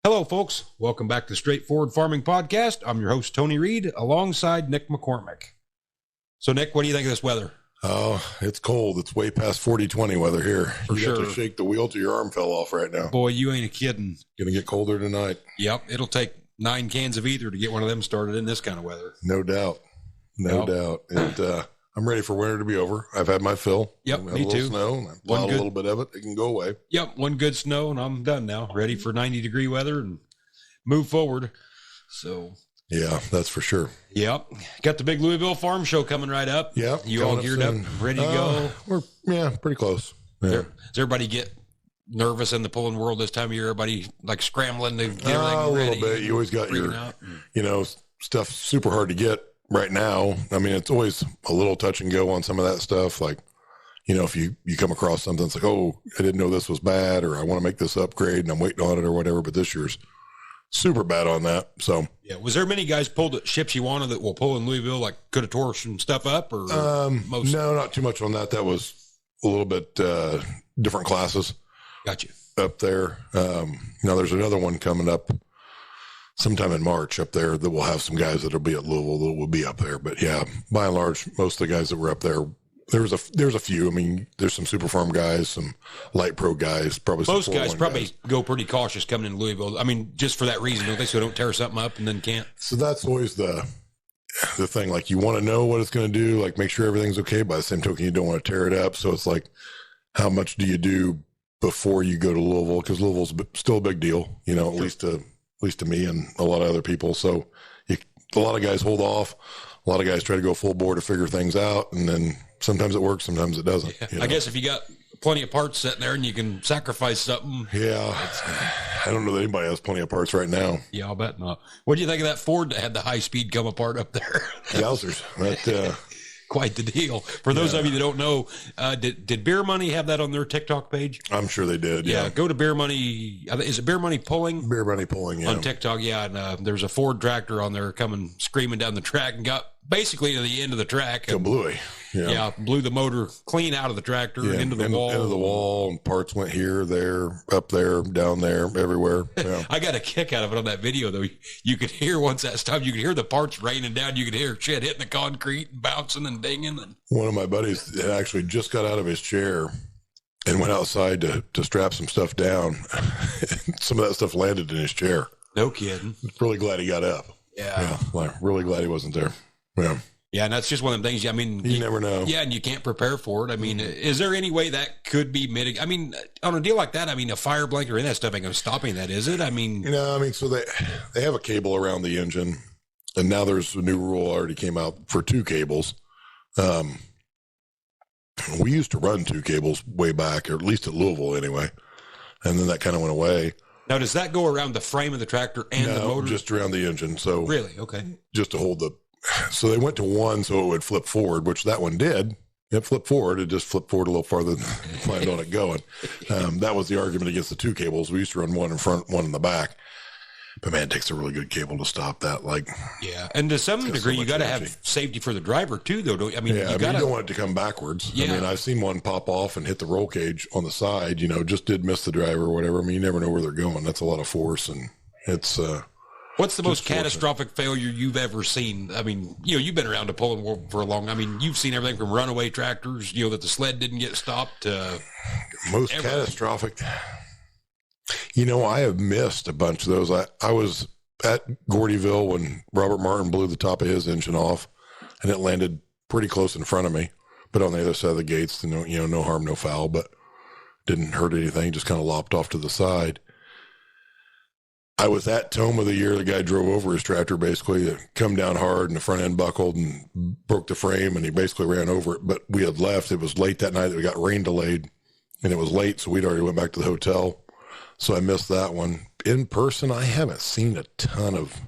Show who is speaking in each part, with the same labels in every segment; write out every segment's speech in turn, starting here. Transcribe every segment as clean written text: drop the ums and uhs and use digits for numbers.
Speaker 1: Hello, folks. Welcome back to Straightforward Farming Podcast. I'm your host, Tony Reed, alongside Nick McCormick. So, Nick, what do you think of this weather?
Speaker 2: Oh, it's cold. It's way past 40-20 weather here.
Speaker 1: For sure.
Speaker 2: Have to shake the wheel till your arm fell off right now.
Speaker 1: Boy, you ain't kidding.
Speaker 2: Gonna get colder tonight.
Speaker 1: Yep, it'll take 9 cans of either to get one of them started in this kind of weather.
Speaker 2: No doubt. No doubt. And I'm ready for winter to be over. I've had my fill.
Speaker 1: Yep,
Speaker 2: me
Speaker 1: too.
Speaker 2: Snow, and I plowed a little bit of it. It can go away.
Speaker 1: Yep, one good snow, and I'm done now. Ready for 90-degree weather and move forward. So...
Speaker 2: yeah, that's for sure.
Speaker 1: Yep. Got the big Louisville farm show coming right up.
Speaker 2: Yep.
Speaker 1: You all geared up, ready to go?
Speaker 2: We're pretty close. Yeah.
Speaker 1: Does everybody get nervous in the pulling world this time of year? Everybody like scrambling to get everything
Speaker 2: a
Speaker 1: ready?
Speaker 2: little bit. You always got your, stuff super hard to get right now. I mean, it's always a little touch and go on some of that stuff. Like, if you come across something, it's like, oh, I didn't know this was bad, or I want to make this upgrade and I'm waiting on it or whatever. But this year's super bad on that. So
Speaker 1: yeah, was there many guys pulled at ships you wanted that will pull in Louisville, like could have tore some stuff up, or most?
Speaker 2: No, not too much on that. That was a little bit different classes.
Speaker 1: Got you
Speaker 2: up there. Now there's another one coming up sometime in March up there that will have some guys that'll be at Louisville that will be up there. But yeah, by and large, most of the guys that were up there. There's a few. I mean, there's some super farm guys, some light pro guys, probably.
Speaker 1: Most guys probably go pretty cautious coming in Louisville. I mean, just for that reason, don't they? So don't tear something up and then can't.
Speaker 2: So that's always the thing. Like, you want to know what it's going to do, like make sure everything's okay. By the same token, you don't want to tear it up. So it's like, how much do you do before you go to Louisville? Because Louisville's still a big deal, at least to me and a lot of other people. So a lot of guys hold off. A lot of guys try to go full bore to figure things out, and then sometimes it works, sometimes it doesn't.
Speaker 1: Yeah. I guess if you got plenty of parts sitting there and you can sacrifice something.
Speaker 2: Yeah. I don't know that anybody has plenty of parts right now.
Speaker 1: Yeah, I'll bet not. What do you think of that Ford that had the high speed come apart up there?
Speaker 2: Yowzers. That,
Speaker 1: quite the deal. For those of you that don't know, did Beer Money have that on their TikTok page?
Speaker 2: I'm sure they did.
Speaker 1: Yeah. Go to Beer Money. Is it Beer Money Pulling?
Speaker 2: Beer Money Pulling, yeah.
Speaker 1: On TikTok, yeah. And there's a Ford tractor on there coming screaming down the track and got basically to the end of the track.
Speaker 2: Kablooey.
Speaker 1: Yeah, blew the motor clean out of the tractor into the wall.
Speaker 2: Into the wall, and parts went here, there, up there, down there, everywhere. Yeah.
Speaker 1: I got a kick out of it on that video, though. You could hear once that stopped, you could hear the parts raining down. You could hear shit hitting the concrete and bouncing and dinging. And
Speaker 2: one of my buddies had actually just got out of his chair and went outside to strap some stuff down. Some of that stuff landed in his chair.
Speaker 1: No kidding.
Speaker 2: Really glad he got up.
Speaker 1: Yeah.
Speaker 2: Really glad he wasn't there. Yeah.
Speaker 1: Yeah, and that's just one of them things. I mean,
Speaker 2: you never know.
Speaker 1: Yeah, and you can't prepare for it. I mean, is there any way that could be mitigated? I mean, on a deal like that, I mean, a fire blanket or any of that stuff ain't going to stop any of that, is it? I mean,
Speaker 2: so they have a cable around the engine, and now there's a new rule already came out for 2 cables. We used to run 2 cables way back, or at least at Louisville anyway, and then that kind of went away.
Speaker 1: Now, does that go around the frame of the tractor and the motor?
Speaker 2: Just around the engine. So
Speaker 1: really, okay,
Speaker 2: just to hold the. So they went to 1 so it would flip forward, which that one did. It flipped forward. It just flipped forward a little farther than I planned on it going. That was the argument against the 2 cables. We used to run 1 in front, 1 in the back. But man, it takes a really good cable to stop that.
Speaker 1: Yeah, and to some degree, you got to have safety for the driver too, though. Don't you? I mean,
Speaker 2: you don't want it to come backwards. Yeah. I mean, I've seen one pop off and hit the roll cage on the side. Just did miss the driver or whatever. I mean, you never know where they're going. That's a lot of force, and it's.
Speaker 1: What's the most catastrophic failure you've ever seen? I mean, you've been around the pulling world for a long. I mean, you've seen everything from runaway tractors, that the sled didn't get stopped.
Speaker 2: Most catastrophic. I have missed a bunch of those. I was at Gordyville when Robert Martin blew the top of his engine off, and it landed pretty close in front of me, but on the other side of the gates, no harm, no foul, but didn't hurt anything, just kind of lopped off to the side. I was at Toma the year the guy drove over his tractor, basically, come down hard, and the front end buckled and broke the frame, and he basically ran over it. But we had left. It was late that night that we got rain delayed, and it was late, so we'd already went back to the hotel. So I missed that one. In person, I haven't seen a ton of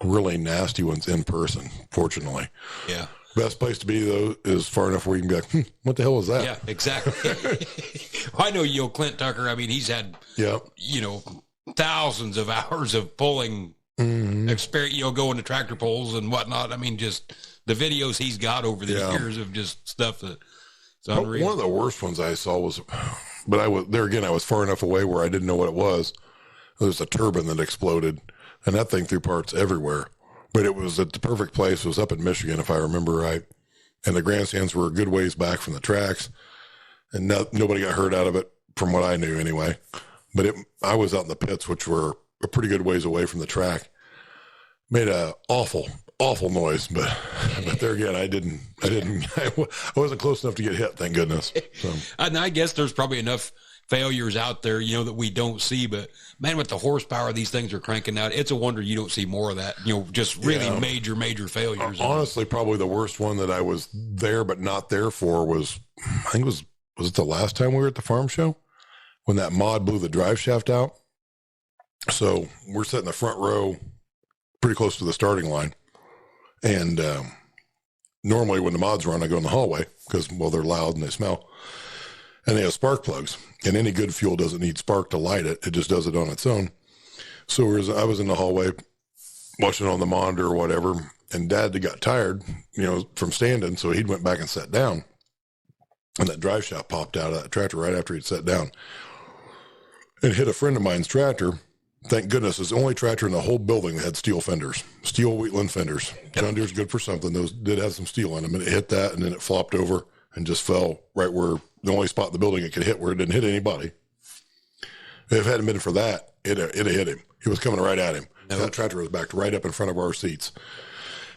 Speaker 2: really nasty ones in person, fortunately.
Speaker 1: Yeah.
Speaker 2: Best place to be, though, is far enough where you can be like, what the hell is that?
Speaker 1: Yeah, exactly. I know Clint Tucker. I mean, he's had, thousands of hours of pulling experience, going to tractor pulls and whatnot. I mean, just the videos he's got over the years of just stuff that's unreal.
Speaker 2: One of the worst ones I saw was, but I was far enough away where I didn't know what it was. There's a turbine that exploded, and that thing threw parts everywhere. But it was at the perfect place. It was up in Michigan, if I remember right. And the grandstands were a good ways back from the tracks, and nobody got hurt out of it, from what I knew anyway. But I was out in the pits, which were a pretty good ways away from the track. Made a awful noise, but there again, I wasn't close enough to get hit, thank goodness. So.
Speaker 1: And I guess there's probably enough failures out there, that we don't see, but man, with the horsepower these things are cranking out, it's a wonder you don't see more of that, just really major failures.
Speaker 2: Honestly, probably the worst one that I was there but not there for was it the last time we were at the farm show when that mod blew the drive shaft out? So we're sitting in the front row pretty close to the starting line, and normally when the mods run, I go in the hallway because, they're loud and they smell. And they have spark plugs, and any good fuel doesn't need spark to light it. It just does it on its own. So I was in the hallway watching on the monitor or whatever, and Dad got tired, from standing, so he went back and sat down. And that drive shaft popped out of that tractor right after he'd sat down and hit a friend of mine's tractor. Thank goodness, it's the only tractor in the whole building that had steel fenders, steel Wheatland fenders. John Deere's good for something. Those did have some steel in them, and it hit that, and then it flopped over and just fell right where the only spot in the building it could hit, where it didn't hit anybody. If it hadn't been for that, it'd have hit him. He was coming right at him. No. That tractor was backed right up in front of our seats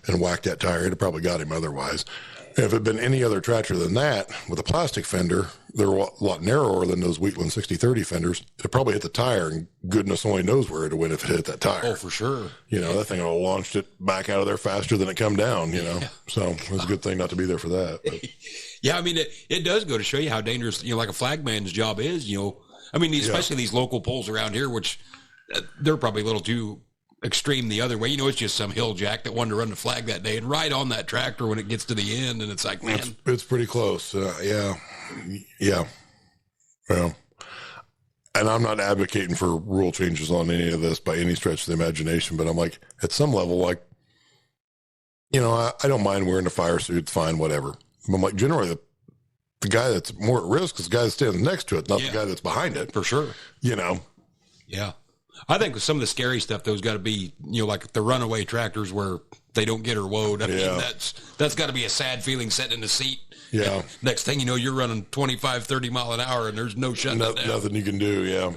Speaker 2: and whacked that tire. It'd have probably got him otherwise. If it had been any other tractor than that, with a plastic fender, they're a lot narrower than those Wheatland 60/30 fenders. It'd probably hit the tire, and goodness only knows where it'd went if it hit that tire.
Speaker 1: Oh, for sure.
Speaker 2: That thing would have launched it back out of there faster than it come down, Yeah. So it was a good thing not to be there for that. But.
Speaker 1: Yeah, I mean, it does go to show you how dangerous, like a flagman's job is, especially these local poles around here, which they're probably a little too extreme the other way. It's just some hill jack that wanted to run the flag that day and ride on that tractor when it gets to the end, and it's like, man.
Speaker 2: It's pretty close. Yeah. Well, and I'm not advocating for rule changes on any of this by any stretch of the imagination, but I'm like, at some level, I don't mind wearing the fire suit, fine, whatever. I'm like, generally, the guy that's more at risk is the guy that stands next to it, not the guy that's behind it.
Speaker 1: For sure.
Speaker 2: Yeah.
Speaker 1: I think some of the scary stuff, though, has got to be, like the runaway tractors where they don't get her woed. I mean, that's got to be a sad feeling sitting in the seat.
Speaker 2: Yeah.
Speaker 1: And next thing you know, you're running 25, 30 mile an hour and there's no shutting it down.
Speaker 2: Nothing you can do. Yeah.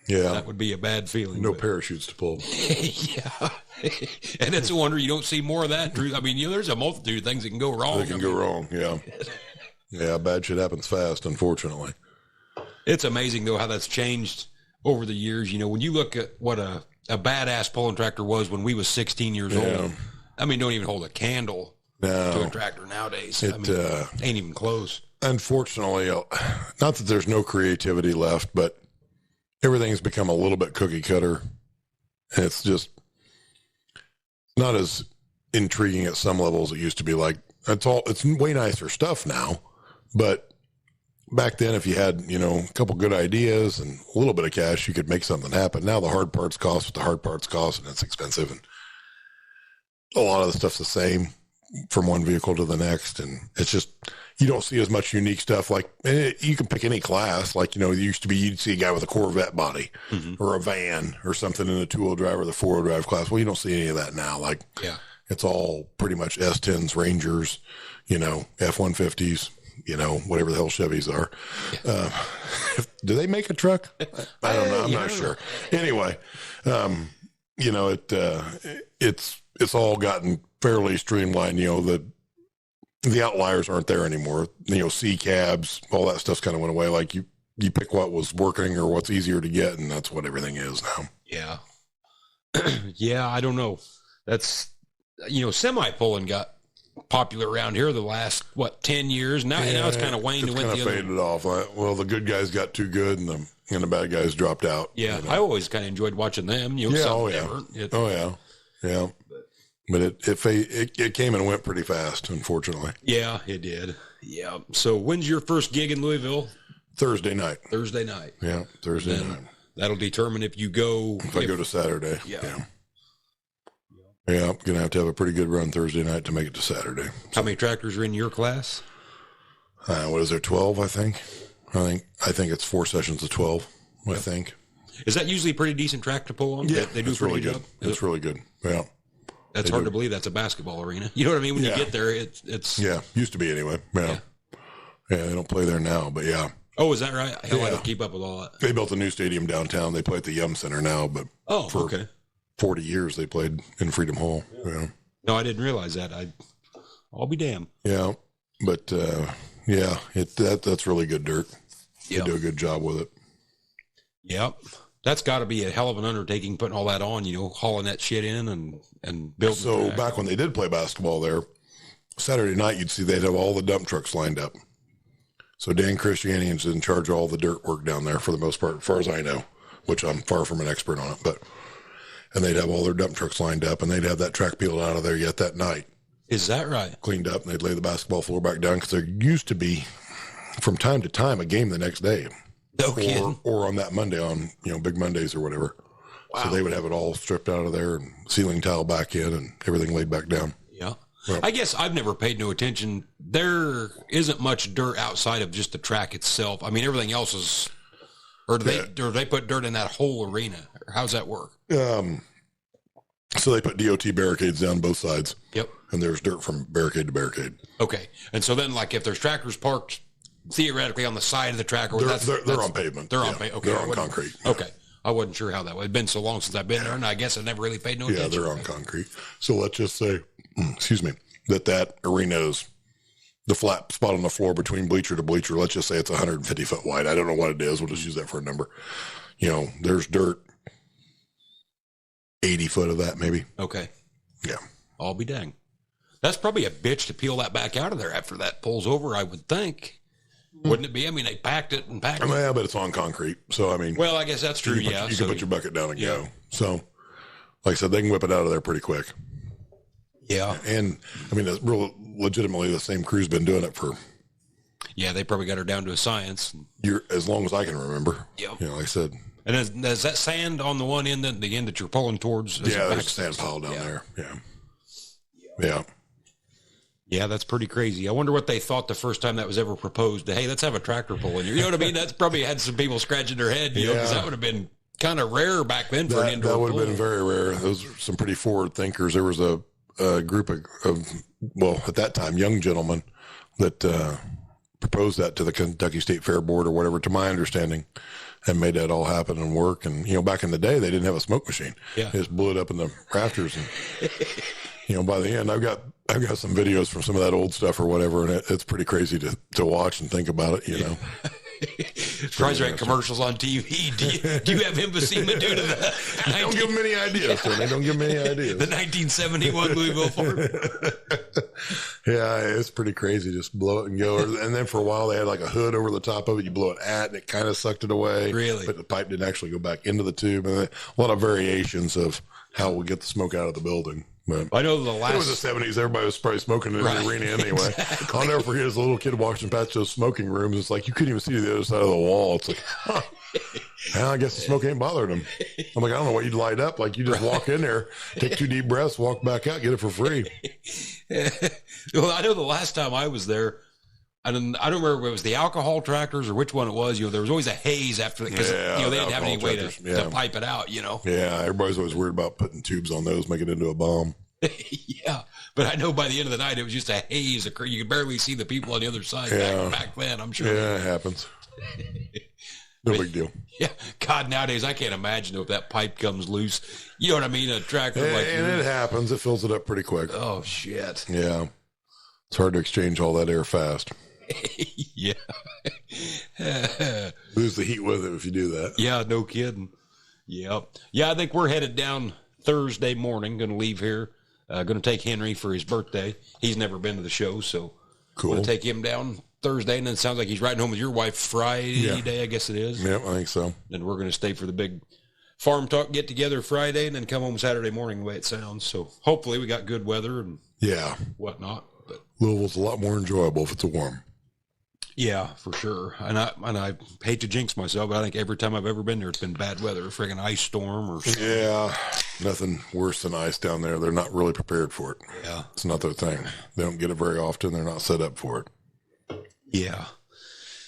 Speaker 2: Yeah.
Speaker 1: That would be a bad feeling.
Speaker 2: No parachutes to pull.
Speaker 1: Yeah. And it's a wonder you don't see more of that. I mean, there's a multitude of things that can go wrong.
Speaker 2: They can go wrong. Yeah. Yeah. Bad shit happens fast, unfortunately.
Speaker 1: It's amazing, though, how that's changed over the years. When you look at what a badass pulling tractor was when we was 16 years old, I mean, don't even hold a candle to a tractor nowadays. Ain't even close.
Speaker 2: Unfortunately, not that there's no creativity left, but everything's become a little bit cookie cutter. And it's just not as intriguing at some levels it used to be. Like, it's way nicer stuff now, but back then, if you had, a couple good ideas and a little bit of cash, you could make something happen. Now the hard parts cost what the hard parts cost, and it's expensive. And a lot of the stuff's the same from one vehicle to the next. And it's just, you don't see as much unique stuff. Like, you can pick any class. Like, you'd see a guy with a Corvette body or a van or something in the 2-wheel drive or the 4-wheel drive class. Well, you don't see any of that now. Like, it's all pretty much S10s, Rangers, F-150s. Whatever the hell Chevys are. Do they make a truck? I don't know. I'm not sure. Anyway, it's all gotten fairly streamlined. The outliers aren't there anymore. C cabs, all that stuff's kind of went away. Like you pick what was working or what's easier to get, and that's what everything is now.
Speaker 1: Yeah. Yeah, I don't know. That's, semi-pulling got popular around here the last 10 years now. Now it's kind of waned and went the other.
Speaker 2: Faded off. Well, the good guys got too good, and the bad guys dropped out.
Speaker 1: Yeah, I always kind of enjoyed watching them.
Speaker 2: But it came and went pretty fast, unfortunately.
Speaker 1: Yeah, it did. Yeah. So when's your first gig in Louisville?
Speaker 2: Thursday night.
Speaker 1: Yeah,
Speaker 2: Thursday night.
Speaker 1: That'll determine if you go.
Speaker 2: If I go to Saturday. Yeah. Yeah, I'm going to have a pretty good run Thursday night to make it to Saturday. So,
Speaker 1: how many tractors are in your class?
Speaker 2: What is there, 12, I think? I think it's 4 sessions of 12, I think.
Speaker 1: Is that usually a pretty decent track to pull on?
Speaker 2: Yeah,
Speaker 1: they do a pretty
Speaker 2: really
Speaker 1: good
Speaker 2: good.
Speaker 1: job.
Speaker 2: It's really good. Yeah.
Speaker 1: That's hard to believe that's a basketball arena. You know what I mean? When you get there, it's
Speaker 2: yeah, used to be anyway. Yeah. They don't play there now, but yeah.
Speaker 1: Oh, is that right? Hell, I don't keep up with all that.
Speaker 2: They built a new stadium downtown. They play at the Yum Center now, but for 40 years they played in Freedom Hall. Yeah.
Speaker 1: No, I didn't realize that. I'll be damned.
Speaker 2: Yeah, but that's really good dirt. They do a good job with it.
Speaker 1: Yep. That's got to be a hell of an undertaking, putting all that on, hauling that shit in and building.
Speaker 2: So back when they did play basketball there, Saturday night, you'd see they'd have all the dump trucks lined up. So Dan Christianian's in charge of all the dirt work down there for the most part, as far as I know, which I'm far from an expert on it. And they'd have all their dump trucks lined up, and they'd have that track peeled out of there yet that night.
Speaker 1: Is that right?
Speaker 2: Cleaned up, and they'd lay the basketball floor back down because there used to be, from time to time, a game the next day.
Speaker 1: No kidding.
Speaker 2: Or on that Monday on, Big Mondays or whatever. Wow. So they would have it all stripped out of there and ceiling tile back in and everything laid back down.
Speaker 1: Yeah. Well, I guess I've never paid no attention. There isn't much dirt outside of just the track itself. I mean, everything else is, or do they put dirt in that whole arena? Or how's that work?
Speaker 2: So they put DOT barricades down both sides.
Speaker 1: Yep.
Speaker 2: And there's dirt from barricade to barricade.
Speaker 1: Okay. And so then, like, if there's tractors parked theoretically on the side of the track, or
Speaker 2: they're on pavement.
Speaker 1: They're on pavement. Okay.
Speaker 2: They're on concrete.
Speaker 1: Okay. I wasn't sure how that was. It's been so long since I've been there, and I guess I never really paid no attention.
Speaker 2: Yeah, they're on concrete. So let's just say, that arena is the flat spot on the floor between bleacher to bleacher. Let's just say it's 150 foot wide. I don't know what it is. We'll just use that for a number. There's dirt, 80 foot of that maybe.
Speaker 1: Okay.
Speaker 2: Yeah.
Speaker 1: I'll be dang. That's probably a bitch to peel that back out of there after that pulls over, I would think. Wouldn't it be? I mean, they packed it.
Speaker 2: Yeah, but it's on concrete. So, I mean.
Speaker 1: Well, I guess that's true,
Speaker 2: you can put your bucket down and go. So, like I said, they can whip it out of there pretty quick.
Speaker 1: Yeah.
Speaker 2: And, I mean, it's real legitimately the same crew's been doing it for.
Speaker 1: Yeah, they probably got her down to a science.
Speaker 2: As long as I can remember.
Speaker 1: Yeah.
Speaker 2: Like I said.
Speaker 1: And is that sand on the one end, the end that you're pulling towards?
Speaker 2: Yeah, there's a sand pile down there. Yeah. Yeah.
Speaker 1: Yeah, that's pretty crazy. I wonder what they thought the first time that was ever proposed. Hey, let's have a tractor pull in here. You know what I mean? That's probably had some people scratching their head, because that would have been kind of rare back then for an indoor
Speaker 2: That would
Speaker 1: pool.
Speaker 2: have been very rare. Those are some pretty forward thinkers. There was a group of, at that time, young gentlemen that proposed that to the Kentucky State Fair Board or whatever, to my understanding, and made that all happen and work. And, back in the day, they didn't have a smoke machine.
Speaker 1: Yeah.
Speaker 2: They just blew it up in the rafters. And, by the end, I've got some videos from some of that old stuff or whatever, and it's pretty crazy to watch and think about it,
Speaker 1: Surprise rate commercials on TV. Do you have emphysema due to the
Speaker 2: Don't give them any ideas, Tony. Don't give them any ideas.
Speaker 1: The 1971 Louisville Ford.
Speaker 2: Yeah, it's pretty crazy. Just blow it and go. And then for a while, they had like a hood over the top of it. You blow it at, and it kind of sucked it away.
Speaker 1: Really?
Speaker 2: But the pipe didn't actually go back into the tube. And a lot of variations of how we get the smoke out of the building. But
Speaker 1: I know it was
Speaker 2: the 70s. Everybody was probably smoking in the arena anyway.
Speaker 1: Exactly.
Speaker 2: I'll never forget as a little kid watching past those smoking rooms. It's like you couldn't even see the other side of the wall. It's like, well, I guess the smoke ain't bothering them. I'm like, I don't know what you'd light up. Like you just walk in there, take 2 deep breaths, walk back out, get it for free.
Speaker 1: Well, I know the last time I was there, I don't remember if it was the alcohol tractors or which one it was. There was always a haze after that because they didn't have any way to pipe it out.
Speaker 2: Yeah, everybody's always worried about putting tubes on those, make it into a bomb.
Speaker 1: Yeah, but I know by the end of the night it was just a haze. You could barely see the people on the other side back then. I'm sure.
Speaker 2: Yeah, it happens. No big deal.
Speaker 1: Yeah, God, nowadays I can't imagine if that pipe comes loose. You know what I mean? A tractor
Speaker 2: and it happens. It fills it up pretty quick.
Speaker 1: Oh shit.
Speaker 2: Yeah, it's hard to exchange all that air fast.
Speaker 1: Yeah.
Speaker 2: Lose the heat with it if you do that.
Speaker 1: Yeah, no kidding. Yep. Yeah, I think we're headed down Thursday morning. Going to leave here. Going to take Henry for his birthday. He's never been to the show, so
Speaker 2: cool.
Speaker 1: Going to take him down Thursday, and then it sounds like he's riding home with your wife Friday day, I guess it is.
Speaker 2: Yep, I think so.
Speaker 1: Then we're going to stay for the big farm talk get together Friday, and then come home Saturday morning the way it sounds. So hopefully we got good weather and whatnot. But
Speaker 2: Louisville's a lot more enjoyable if it's warm.
Speaker 1: Yeah, for sure. And I hate to jinx myself, but I think every time I've ever been there, it's been bad weather, a friggin' ice storm or something.
Speaker 2: Yeah, nothing worse than ice down there. They're not really prepared for it.
Speaker 1: Yeah.
Speaker 2: It's not their thing. They don't get it very often. They're not set up for it.
Speaker 1: Yeah.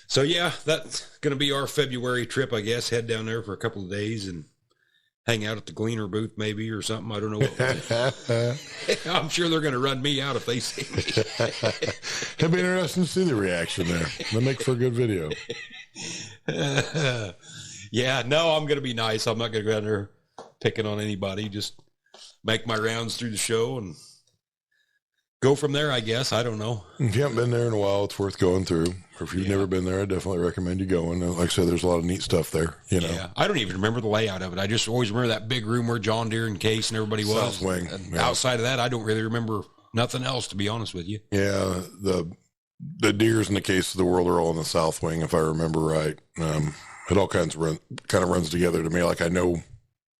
Speaker 1: So yeah, that's going to be our February trip, I guess. Head down there for a couple of days and hang out at the Gleaner booth maybe or something. I don't know what. I'm sure they're going to run me out if they see me.
Speaker 2: It'd be interesting to see the reaction there. They'll make for a good video.
Speaker 1: Yeah, no, I'm going to be nice. I'm not going to go down there picking on anybody. Just make my rounds through the show and go from there, I guess. I don't know.
Speaker 2: If you haven't been there in a while, it's worth going through. Or if you've never been there, I definitely recommend you going. And like I said, there's a lot of neat stuff there. You know,
Speaker 1: yeah, I don't even remember the layout of it. I just always remember that big room where John Deere and Case and everybody was.
Speaker 2: South wing.
Speaker 1: Yeah. Outside of that, I don't really remember nothing else, to be honest with you.
Speaker 2: Yeah, the Deers and the Case of the world are all in the South wing, if I remember right. It all kind of runs together to me. Like I know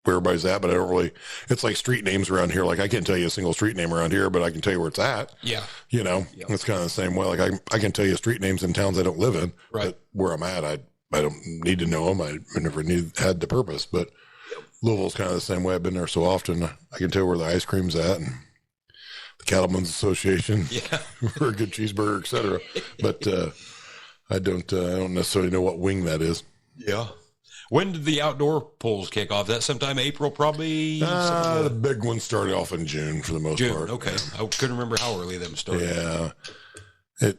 Speaker 2: where everybody's at, but I don't really. It's like street names around here. Like I can't tell you a single street name around here, but I can tell you where it's at.
Speaker 1: Yeah,
Speaker 2: you know, it's kind of the same way. Like I can tell you street names in towns I don't live in,
Speaker 1: right?
Speaker 2: But where I'm at, I don't need to know them. I never had the purpose. But Louisville's kind of the same way. I've been there so often. I can tell where the ice cream's at and the Cattlemen's Association, for a good cheeseburger, etc. But I don't necessarily know what wing that is.
Speaker 1: Yeah. When did the outdoor polls kick off? That sometime April, probably?
Speaker 2: The big one started off in June for the most part.
Speaker 1: Okay. I couldn't remember how early them started.
Speaker 2: Yeah.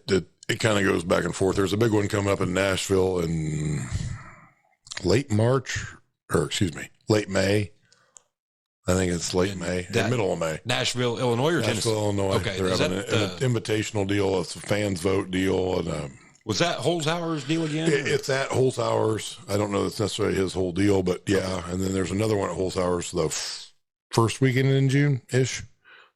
Speaker 2: It kind of goes back and forth. There's a big one coming up in Nashville in late May. I think it's late May, middle of May.
Speaker 1: Nashville, Illinois, or Tennessee?
Speaker 2: Nashville, Illinois.
Speaker 1: Okay.
Speaker 2: They're having an invitational deal. It's a fans vote deal. And
Speaker 1: was that Holzhauer's deal again?
Speaker 2: It's at Holzhauer's. I don't know if it's necessarily his whole deal, but yeah. And then there's another one at Holzhauer's the first weekend in June-ish.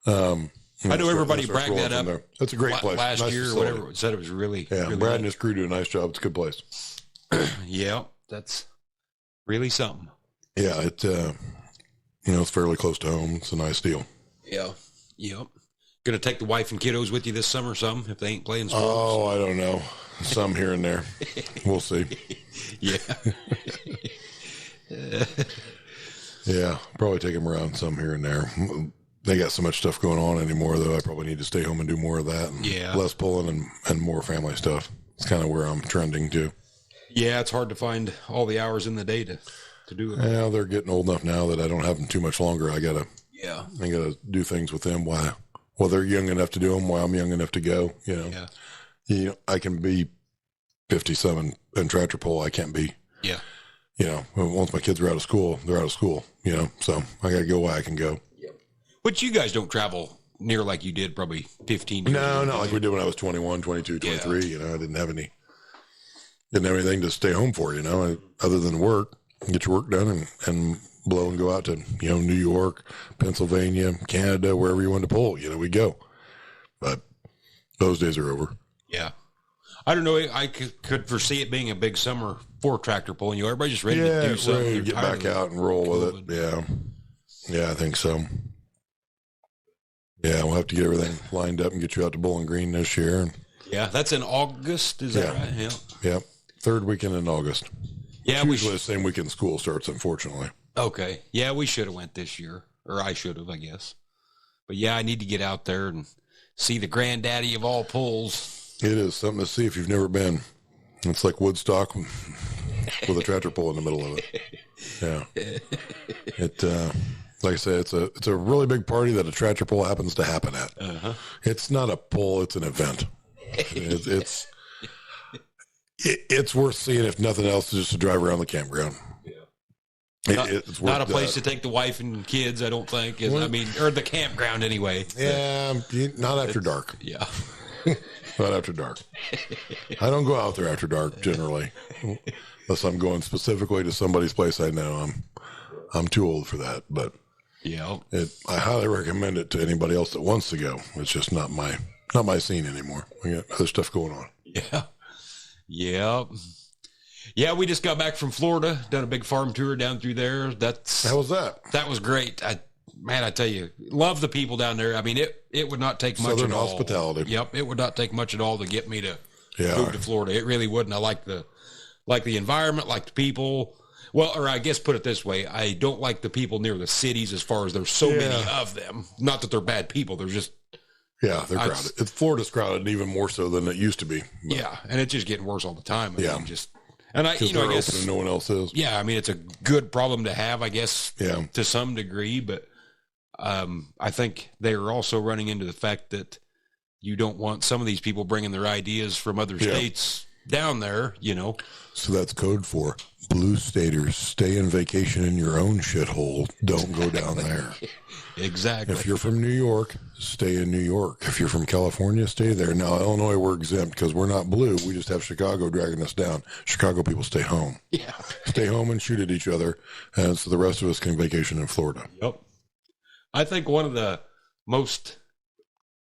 Speaker 1: I know everybody bragged that up.
Speaker 2: That's a great place.
Speaker 1: Last
Speaker 2: nice
Speaker 1: year,
Speaker 2: facility.
Speaker 1: whatever, said it was really, really
Speaker 2: Brad and
Speaker 1: nice.
Speaker 2: his crew do a nice job. It's a good place.
Speaker 1: Yeah, that's really something.
Speaker 2: Yeah, it's fairly close to home. It's a nice deal.
Speaker 1: Yeah. Yep. Going to take the wife and kiddos with you this summer, some, if they ain't playing sports?
Speaker 2: Oh, I don't know. Some here and there. We'll see.
Speaker 1: Yeah.
Speaker 2: Yeah, probably take them around some here and there. They got so much stuff going on anymore, though. I probably need to stay home and do more of that. And less pulling and more family stuff. It's kind of where I'm trending to.
Speaker 1: Yeah, it's hard to find all the hours in the day to do it.
Speaker 2: Yeah, they're getting old enough now that I don't have them too much longer. I gotta do things with them while they're young enough to do them, while I'm young enough to go. I can be 57 and tractor pull. I can't be. Yeah. Once my kids are out of school, they're out of school. So I gotta go while I can go.
Speaker 1: Yep. But you guys don't travel near like you did probably 15 years
Speaker 2: No,
Speaker 1: ago.
Speaker 2: not like we did when I was 21, 22, 23. I didn't have anything to stay home for. Other than work. Get your work done and blow and go out to, New York, Pennsylvania, Canada, wherever you want to pull, we go. But those days are over.
Speaker 1: Yeah. I don't know. I could foresee it being a big summer for tractor pulling. Everybody's just ready to do something.
Speaker 2: Ready to get back out and roll with it. Yeah. Yeah, I think so. Yeah, we'll have to get everything lined up and get you out to Bowling Green this year.
Speaker 1: Yeah, that's in August. Is that right? Yeah.
Speaker 2: Yeah. Third weekend in August.
Speaker 1: Yeah,
Speaker 2: it's usually the same weekend school starts, unfortunately.
Speaker 1: Okay. Yeah, we should have went this year, or I should have, I guess. But yeah, I need to get out there and see the granddaddy of all pulls.
Speaker 2: It is something to see if you've never been. It's like Woodstock with a tractor pull in the middle of it. Yeah. Like I said, it's a really big party that a tractor pull happens to happen at. Uh-huh. It's not a pull; it's an event. It's worth seeing, if nothing else, just to drive around the campground. Yeah, it's
Speaker 1: not a place to take the wife and kids. I don't think. Or the campground anyway.
Speaker 2: Yeah, not after dark.
Speaker 1: Yeah,
Speaker 2: not after dark. I don't go out there after dark generally, unless I'm going specifically to somebody's place I know. I'm too old for that, but
Speaker 1: yeah,
Speaker 2: I highly recommend it to anybody else that wants to go. It's just not my scene anymore. We got other stuff going on.
Speaker 1: Yeah. Yeah. Yeah, we just got back from Florida, done a big farm tour down through there.
Speaker 2: How was that?
Speaker 1: That was great. I tell you, love the people down there. It would not take much
Speaker 2: Southern
Speaker 1: at all.
Speaker 2: hospitality.
Speaker 1: Yep, it would not take much at all to get me to move to Florida. It really wouldn't. I like the environment, like the people. Well, or I guess put it this way, I don't like the people near the cities as far as there's so many of them. Not that they're bad people. They're just
Speaker 2: Yeah, they're crowded. Florida's crowded even more so than it used to be.
Speaker 1: But, yeah, and it's just getting worse all the time. I mean, and I
Speaker 2: they're
Speaker 1: guess
Speaker 2: open and no one else is.
Speaker 1: Yeah, I mean, it's a good problem to have, I guess,
Speaker 2: Yeah.
Speaker 1: to some degree, but I think they are also running into the fact that you don't want some of these people bringing their ideas from other states down there,
Speaker 2: So that's code for blue staters. Stay in vacation in your own shithole. Don't go down there.
Speaker 1: Exactly.
Speaker 2: If you're from New York, stay in New York. If you're from California, stay there. Now, Illinois, we're exempt because we're not blue. We just have Chicago dragging us down. Chicago people stay home.
Speaker 1: Yeah.
Speaker 2: Stay home and shoot at each other. And so the rest of us can vacation in Florida.
Speaker 1: Yep. I think one of the most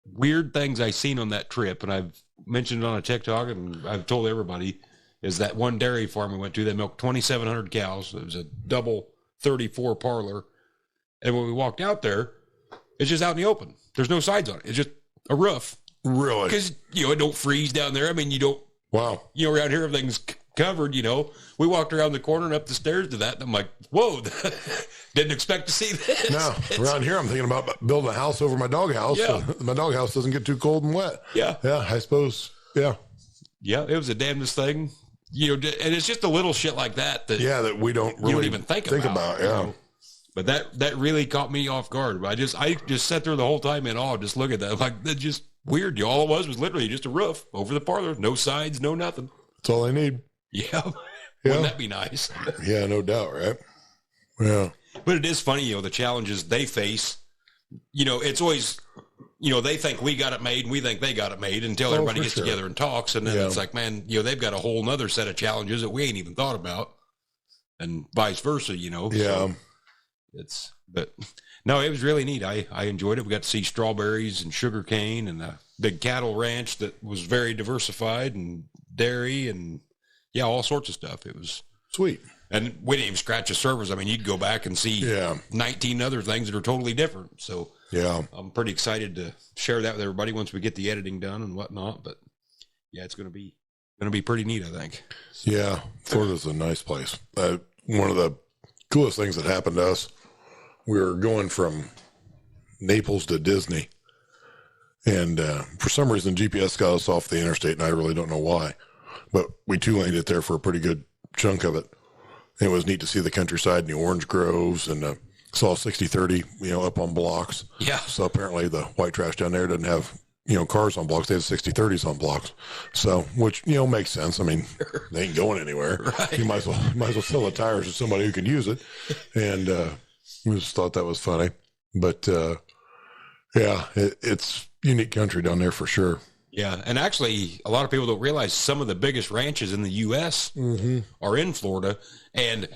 Speaker 1: weird things I've seen on that trip, and I've mentioned it on a TikTok and I've told everybody, is that one dairy farm we went to that milked 2,700 cows. It was a double 34 parlor. And when we walked out there, it's just out in the open. There's no sides on it. It's just a roof.
Speaker 2: Really?
Speaker 1: Because, it don't freeze down there. I mean, you don't.
Speaker 2: Wow.
Speaker 1: Around here, everything's covered, We walked around the corner and up the stairs to that. And I'm like, whoa, didn't expect to see this.
Speaker 2: No, around here, I'm thinking about building a house over my doghouse.
Speaker 1: Yeah.
Speaker 2: So my doghouse doesn't get too cold and wet.
Speaker 1: Yeah.
Speaker 2: Yeah, I suppose. Yeah.
Speaker 1: Yeah, it was the damnedest thing. And it's just a little shit like that
Speaker 2: that we don't really
Speaker 1: you don't even think about.
Speaker 2: Yeah.
Speaker 1: But that really caught me off guard. I just sat there the whole time in awe, just looking at that. Like, that's just weird. All it was literally just a roof over the parlor. No sides, no nothing.
Speaker 2: That's all I need.
Speaker 1: Yeah. Wouldn't that be nice?
Speaker 2: Yeah, no doubt, right? Yeah.
Speaker 1: But it is funny, the challenges they face. It's always, they think we got it made and we think they got it made until everybody gets together and talks. And then it's like, man, they've got a whole nother set of challenges that we ain't even thought about. And vice versa,
Speaker 2: Yeah.
Speaker 1: So but no, it was really neat. I enjoyed it. We got to see strawberries and sugar cane and a big cattle ranch that was very diversified and dairy and all sorts of stuff. It was
Speaker 2: sweet.
Speaker 1: And we didn't even scratch the surface. I mean, you'd go back and see 19 other things that are totally different. So I'm pretty excited to share that with everybody once we get the editing done and whatnot. But it's going to be pretty neat, I think.
Speaker 2: Yeah. Florida's a nice place. One of the coolest things that happened to us, we were going from Naples to Disney. And for some reason, GPS got us off the interstate, and I really don't know why. But we two-laned it there for a pretty good chunk of it. It was neat to see the countryside and the orange groves and saw 60/30, up on blocks.
Speaker 1: Yeah.
Speaker 2: So apparently the white trash down there doesn't have, cars on blocks. They have 60/30s on blocks. So, which, makes sense. I mean, they ain't going anywhere.
Speaker 1: Right.
Speaker 2: You might as well sell the tires to somebody who can use it. And we just thought that was funny. But, it's unique country down there for sure.
Speaker 1: Yeah, and actually, a lot of people don't realize some of the biggest ranches in the U.S. Are in Florida, and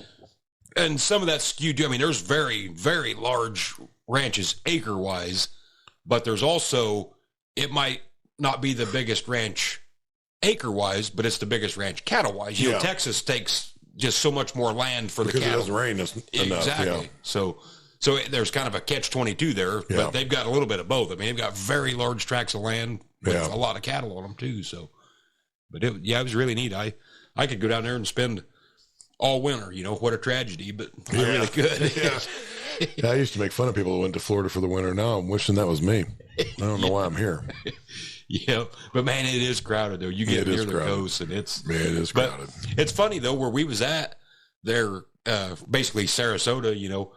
Speaker 1: some of that's skewed. I mean, there's very, very large ranches acre-wise, but there's also, it might not be the biggest ranch acre-wise, but it's the biggest ranch cattle-wise. Texas takes just so much more land for the cattle.
Speaker 2: Because it doesn't rain enough.
Speaker 1: Exactly.
Speaker 2: Yeah.
Speaker 1: So there's kind of a catch-22 there, but they've got a little bit of both. I mean, they've got very large tracts of land with a lot of cattle on them too. So, but it was really neat. I could go down there and spend all winter. What a tragedy, but I really could.
Speaker 2: Yeah, I used to make fun of people who went to Florida for the winter. Now I'm wishing that was me. I don't know why I'm here.
Speaker 1: Yeah, but man, it is crowded though. You get near the coast, and it is
Speaker 2: crowded.
Speaker 1: It's funny though, where we was at there, basically Sarasota,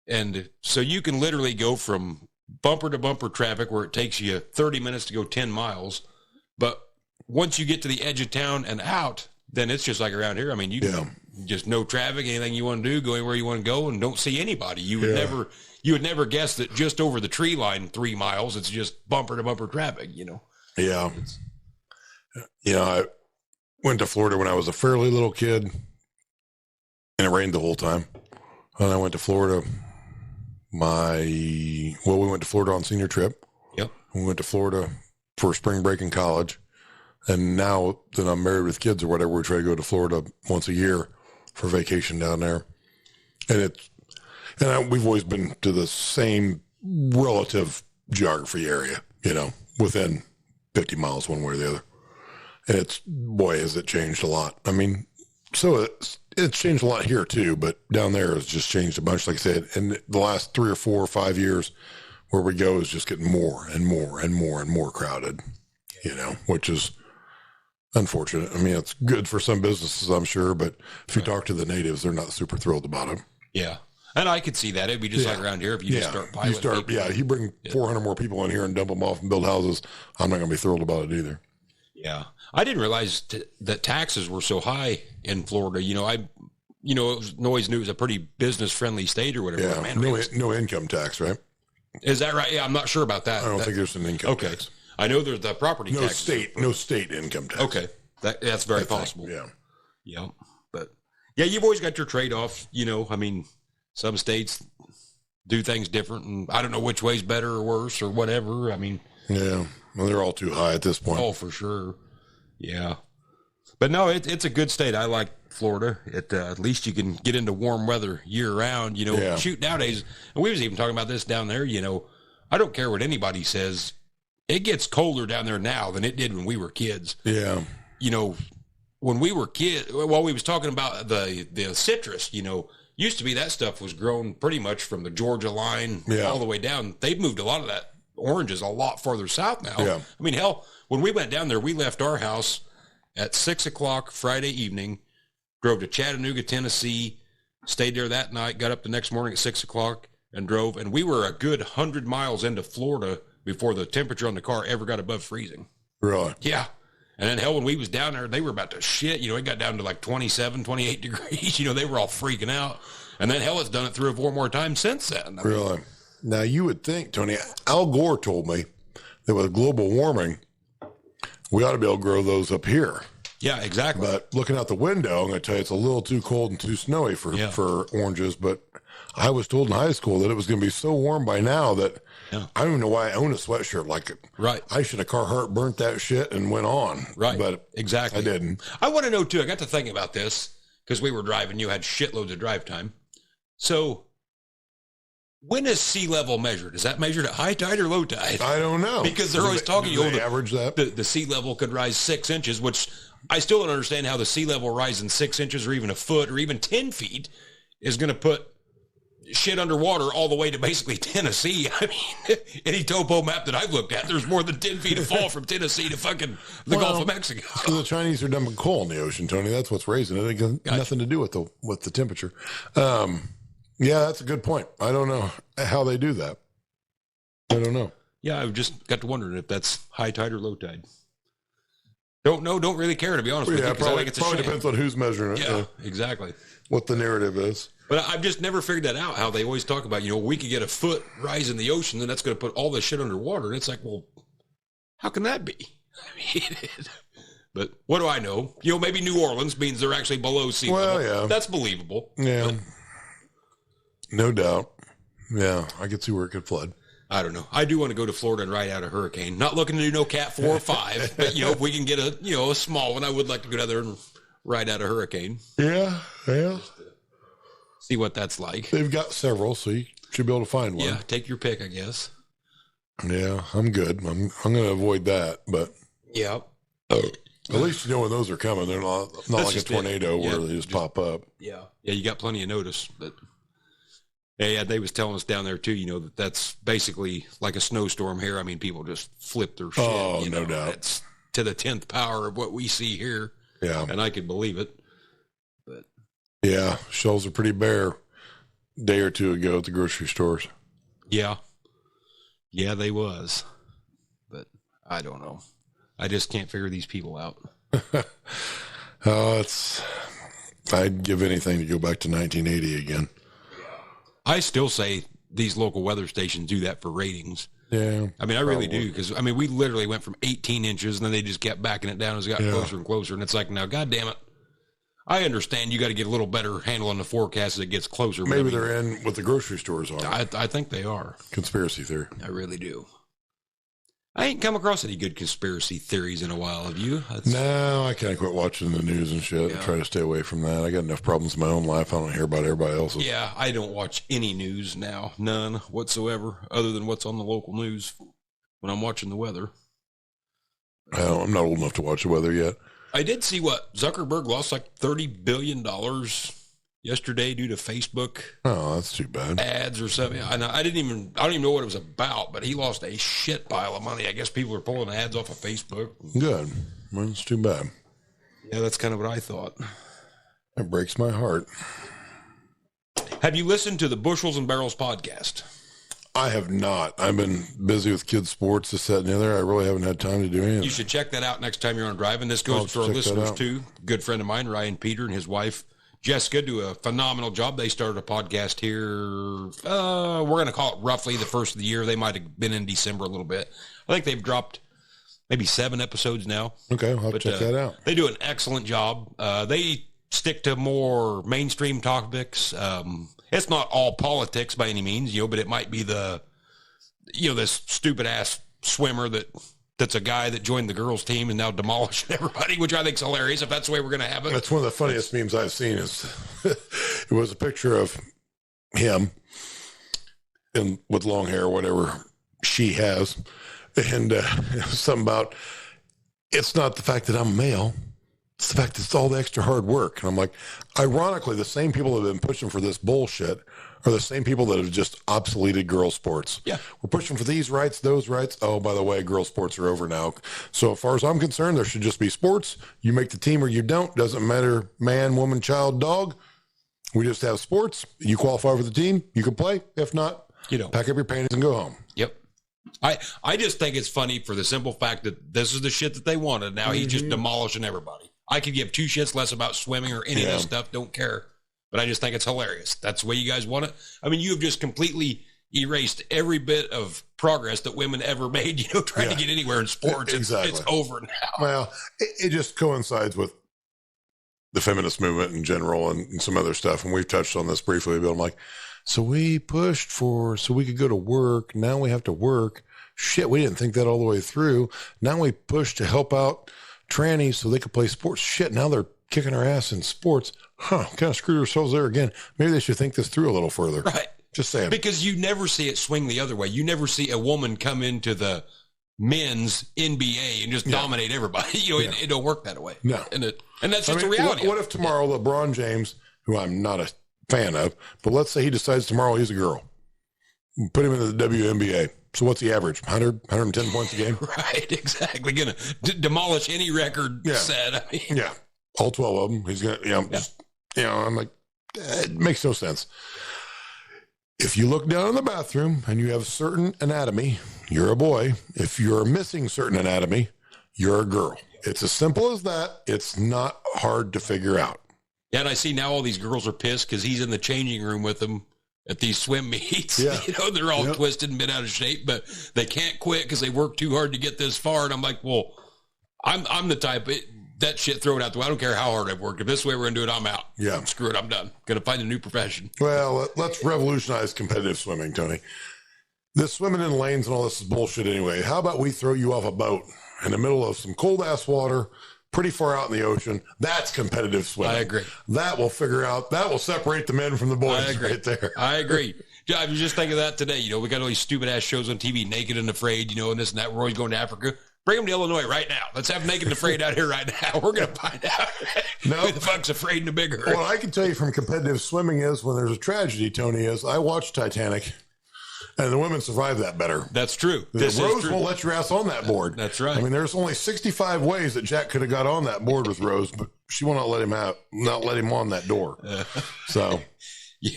Speaker 1: and so you can literally go from bumper to bumper traffic where it takes you 30 minutes to go 10 miles. But once you get to the edge of town and out, then it's just like around here. I mean, you can just no traffic, anything you want to do, go anywhere you want to go, and don't see anybody. You would never guess that just over the tree line 3 miles, it's just bumper to bumper traffic,
Speaker 2: Yeah. I went to Florida when I was a fairly little kid, and it rained the whole time. And I went to Florida we went to Florida on senior trip.
Speaker 1: Yep.
Speaker 2: We went to Florida for spring break in college. And now that I'm married with kids or whatever, we try to go to Florida once a year for vacation down there. And we've always been to the same relative geography area, within 50 miles one way or the other. And has it changed a lot. I mean, so it's changed a lot here too, but down there has just changed a bunch. Like I said, in the last 3 or 4 or 5 years, where we go is just getting more and more and more and more crowded, which is unfortunate. I mean, it's good for some businesses, I'm sure, but if you talk to the natives, they're not super thrilled about it.
Speaker 1: Yeah. And I could see that. It'd be just like around here if you just start piloting people.
Speaker 2: You bring 400 more people in here and dump them off and build houses. I'm not going to be thrilled about it either.
Speaker 1: Yeah. I didn't realize that taxes were so high in Florida. Always knew it was a pretty business-friendly state or whatever.
Speaker 2: Yeah, man, no income tax, right?
Speaker 1: Is that right? Yeah, I'm not sure about that.
Speaker 2: I don't think there's an income tax.
Speaker 1: I know there's the property tax.
Speaker 2: No state income tax.
Speaker 1: Okay. That's very possible.
Speaker 2: Yeah.
Speaker 1: Yeah. But, yeah, you've always got your trade-off. Some states do things different, and I don't know which way's better or worse or whatever.
Speaker 2: Yeah, well, they're all too high at this point.
Speaker 1: Oh, for sure. Yeah. But no, it's a good state. I like Florida. At least you can get into warm weather year round. Shoot, nowadays, and we was even talking about this down there, I don't care what anybody says. It gets colder down there now than it did when we were kids.
Speaker 2: Yeah.
Speaker 1: When we were kids, well, we was talking about the citrus, used to be that stuff was grown pretty much from the Georgia line all the way down. They've moved a lot of that oranges a lot farther south now.
Speaker 2: Yeah.
Speaker 1: Hell, when we went down there, we left our house at 6:00 Friday evening, drove to Chattanooga, Tennessee, stayed there that night, got up the next morning at 6:00 and drove. And we were a good 100 miles into Florida before the temperature on the car ever got above freezing.
Speaker 2: Really?
Speaker 1: Yeah. And then, hell, when we was down there, they were about to shit. It got down to like 27, 28 degrees. They were all freaking out. And then, hell, it's done it 3 or 4 more times since then.
Speaker 2: Really? Now, you would think, Tony, Al Gore told me that with global warming, we ought to be able to grow those up here.
Speaker 1: Yeah, exactly.
Speaker 2: But looking out the window, I'm going to tell you it's a little too cold and too snowy for oranges. But I was told in high school that it was going to be so warm by now that I don't even know why I own a sweatshirt like it.
Speaker 1: Right.
Speaker 2: I should have Carhartt burnt that shit and went on.
Speaker 1: Right.
Speaker 2: But
Speaker 1: exactly.
Speaker 2: I didn't.
Speaker 1: I want to know, too. I got to thinking about this because we were driving. You had shitloads of drive time. So when is sea level measured? Is that measured at high tide or low tide?
Speaker 2: I don't know.
Speaker 1: Because they're always talking.
Speaker 2: They average that?
Speaker 1: The sea level could rise 6 inches, which I still don't understand how the sea level rising 6 inches or even a foot or even 10 feet is going to put shit underwater all the way to basically Tennessee. Any topo map that I've looked at, there's more than 10 feet of fall from Tennessee to fucking the Gulf of Mexico.
Speaker 2: The Chinese are dumping coal in the ocean, Tony. That's what's raising it. It got nothing to do with the temperature. Yeah, that's a good point. I don't know how they do that. I don't know.
Speaker 1: Yeah, I've just got to wondering if that's high tide or low tide. Don't know. Don't really care, to be honest with you.
Speaker 2: Probably,
Speaker 1: I think it's
Speaker 2: probably depends on who's measuring it.
Speaker 1: Yeah, exactly.
Speaker 2: What the narrative is.
Speaker 1: But I've just never figured that out, how they always talk about, we could get a foot rise in the ocean, then that's going to put all this shit underwater. And it's like, well, how can that be? But what do I know? Maybe New Orleans means they're actually below sea level.
Speaker 2: Well, yeah.
Speaker 1: That's believable.
Speaker 2: Yeah. But, no doubt. Yeah, I could see where it could flood.
Speaker 1: I don't know. I do want to go to Florida and ride out a hurricane. Not looking to do no Cat 4 or 5, but, if we can get a small one, I would like to go down there and ride out a hurricane.
Speaker 2: Yeah, yeah.
Speaker 1: See what that's like.
Speaker 2: They've got several, so you should be able to find one.
Speaker 1: Yeah, take your pick, I guess.
Speaker 2: Yeah, I'm good. I'm going to avoid that, but
Speaker 1: yeah.
Speaker 2: At least when those are coming. They're not like a tornado where they just pop up.
Speaker 1: Yeah, yeah. You got plenty of notice, but yeah, they was telling us down there too. That's basically like a snowstorm here. People just flip their shit.
Speaker 2: Oh, no doubt.
Speaker 1: It's to the 10th power of what we see here.
Speaker 2: Yeah,
Speaker 1: and I can believe it. But
Speaker 2: yeah, shelves are pretty bare. A day or two ago at the grocery stores.
Speaker 1: Yeah, they was, but I don't know. I just can't figure these people out.
Speaker 2: I'd give anything to go back to 1980 again.
Speaker 1: I still say these local weather stations do that for ratings.
Speaker 2: Yeah.
Speaker 1: I really do. Because, we literally went from 18 inches and then they just kept backing it down as it got closer and closer. And it's like, now, God damn it. I understand you got to get a little better handle on the forecast as it gets closer.
Speaker 2: Maybe they're in what the grocery stores are.
Speaker 1: I think they are.
Speaker 2: Conspiracy theory.
Speaker 1: I really do. I ain't come across any good conspiracy theories in a while, have you?
Speaker 2: No, I kind of quit watching the news and shit. I try to stay away from that. I got enough problems in my own life. I don't hear about everybody else's.
Speaker 1: Yeah, I don't watch any news now. None whatsoever, other than what's on the local news when I'm watching the weather.
Speaker 2: I'm not old enough to watch the weather yet.
Speaker 1: I did see Zuckerberg lost like $30 billion, yesterday due to Facebook.
Speaker 2: Oh, that's too bad.
Speaker 1: Ads or something. I don't even know what it was about, but he lost a shit pile of money. I guess people are pulling ads off of Facebook.
Speaker 2: Good. Well, it's too bad.
Speaker 1: Yeah, that's kind of what I thought.
Speaker 2: It breaks my heart.
Speaker 1: Have you listened to the Bushels and Barrels podcast?
Speaker 2: I have not. I've been busy with kids' sports, this, that, and the other. I really haven't had time to do anything.
Speaker 1: You should check that out next time you're on driving. This goes to our listeners, too. Good friend of mine, Ryan Peter, and his wife, Jessica, do a phenomenal job. They started a podcast here. We're going to call it roughly the first of the year. They might have been in December a little bit. I think they've dropped maybe 7 episodes now.
Speaker 2: Okay, I'll have to check that out.
Speaker 1: They do an excellent job. They stick to more mainstream topics. It's not all politics by any means, but it might be this stupid ass swimmer that's a guy that joined the girls team and now demolishing everybody, which I think is hilarious if that's the way we're going to have it.
Speaker 2: That's one of the funniest memes I've seen. Is it was a picture of him and with long hair, whatever she has, and something about it's not the fact that I'm male. It's the fact that it's all the extra hard work. And I'm like, ironically, the same people that have been pushing for this bullshit are the same people that have just obsoleted girl sports.
Speaker 1: Yeah.
Speaker 2: We're pushing for these rights, those rights. Oh, by the way, girl sports are over now. So as far as I'm concerned, there should just be sports. You make the team or you don't. Doesn't matter, man, woman, child, dog. We just have sports. You qualify for the team, you can play. If not, pack up your panties and go home.
Speaker 1: Yep. I just think it's funny for the simple fact that this is the shit that they wanted. Now he's just demolishing everybody. I could give 2 shits less about swimming or any of this stuff. Don't care. But I just think it's hilarious. That's the way you guys want it. I mean, you have just completely erased every bit of progress that women ever made, trying to get anywhere in sports.
Speaker 2: Exactly.
Speaker 1: It's over now.
Speaker 2: Well, it just coincides with the feminist movement in general and some other stuff. And we've touched on this briefly, but I'm like, so we pushed so we could go to work. Now we have to work. Shit, we didn't think that all the way through. Now we push to help out trannies so they could play sports. Shit, now they're kicking our ass in sports. Kind of screwed ourselves there again. Maybe they should think this through a little further.
Speaker 1: Right.
Speaker 2: Just saying.
Speaker 1: Because you never see it swing the other way. You never see a woman come into the men's NBA and just dominate everybody. It don't work that way.
Speaker 2: No.
Speaker 1: And that's just a reality.
Speaker 2: What if tomorrow LeBron James, who I'm not a fan of, but let's say he decides tomorrow he's a girl. Put him into the WNBA. So what's the average? 100, 110 points a game?
Speaker 1: Right, exactly. Going to demolish any record set. I mean.
Speaker 2: Yeah. All 12 of them. He's going to, I'm like, it makes no sense. If you look down in the bathroom and you have certain anatomy, you're a boy. If you're missing certain anatomy, you're a girl. It's as simple as that. It's not hard to figure out.
Speaker 1: Yeah, and I see now all these girls are pissed because he's in the changing room with them at these swim meets.
Speaker 2: Yeah.
Speaker 1: They're all twisted and bent out of shape, but they can't quit because they worked too hard to get this far. And I'm like, well, I'm the type, that shit, throw it out the way. I don't care how hard I've worked. If this is the way we're going to do it, I'm out.
Speaker 2: Yeah.
Speaker 1: Screw it, I'm done. Going to find a new profession.
Speaker 2: Well, let's revolutionize competitive swimming, Tony. This swimming in lanes and all this is bullshit anyway. How about we throw you off a boat in the middle of some cold-ass water, pretty far out in the ocean? That's competitive swimming.
Speaker 1: I agree.
Speaker 2: That will separate the men from the boys right there.
Speaker 1: I agree. I was just thinking of that today. We got all these stupid-ass shows on TV, Naked and Afraid, and this and that. We're always going to Africa. Bring them to Illinois right now. Let's have Naked and Afraid out here right now. We're going to find out who the fuck's afraid in a big hurry.
Speaker 2: What I can tell you from competitive swimming is when there's a tragedy, Tony, is I watched Titanic, and the women survived that better.
Speaker 1: That's true.
Speaker 2: Rose won't let your ass on that board.
Speaker 1: That's right.
Speaker 2: I mean, there's only 65 ways that Jack could have got on that board with Rose, but she will not let him out, not let him on that door. So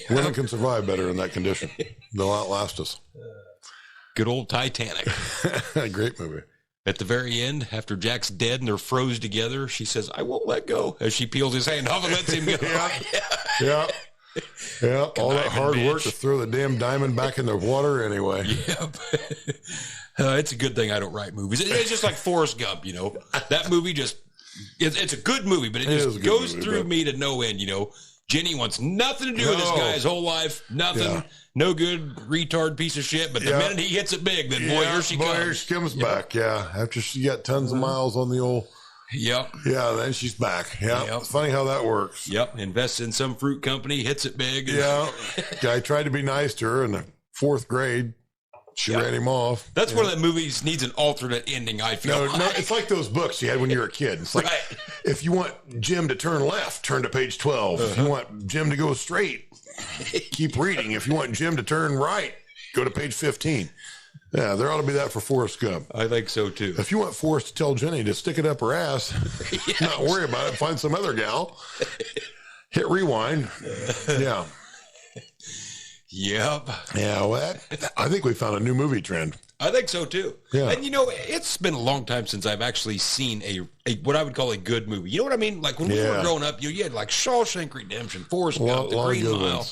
Speaker 2: women can survive better in that condition. They'll outlast us.
Speaker 1: Good old Titanic.
Speaker 2: Great movie.
Speaker 1: At the very end, after Jack's dead and they're froze together, she says, "I won't let go," as she peels his hand off and lets him go.
Speaker 2: Yeah. All that hard work to throw the damn diamond back in the water anyway.
Speaker 1: Yep. It's a good thing I don't write movies. It's just like Forrest Gump, That movie it's a good movie, but it just goes through me to no end, Jenny wants nothing to do with this guy his whole life. Nothing. Yeah. No good retard piece of shit. But the minute he hits it big, then here she comes.
Speaker 2: Here she comes back. Yeah. After she got tons of miles on the old.
Speaker 1: Yep.
Speaker 2: Yeah. Then she's back. Yeah. Yep. It's funny how that works.
Speaker 1: Yep. Invests in some fruit company, hits it big.
Speaker 2: Yeah. Guy tried to be nice to her in the 4th grade. She ran him off.
Speaker 1: That's one of the movies needs an alternate ending, I feel.
Speaker 2: No, it's like those books you had when you were a kid. It's like, if you want Jim to turn left, turn to page 12. If you want Jim to go straight, keep reading. If you want Jim to turn right, go to page 15. Yeah, there ought to be that for Forrest Gump.
Speaker 1: I think so, too.
Speaker 2: If you want Forrest to tell Jenny to stick it up her ass, not worry about it, find some other gal, hit rewind. Yeah.
Speaker 1: Yep.
Speaker 2: Yeah, well, I think we found a new movie trend.
Speaker 1: I think so, too.
Speaker 2: Yeah.
Speaker 1: And, it's been a long time since I've actually seen a what I would call a good movie. You know what I mean? Like, when we were growing up, you had, like, Shawshank Redemption, Forrest Gump, The Green Mile.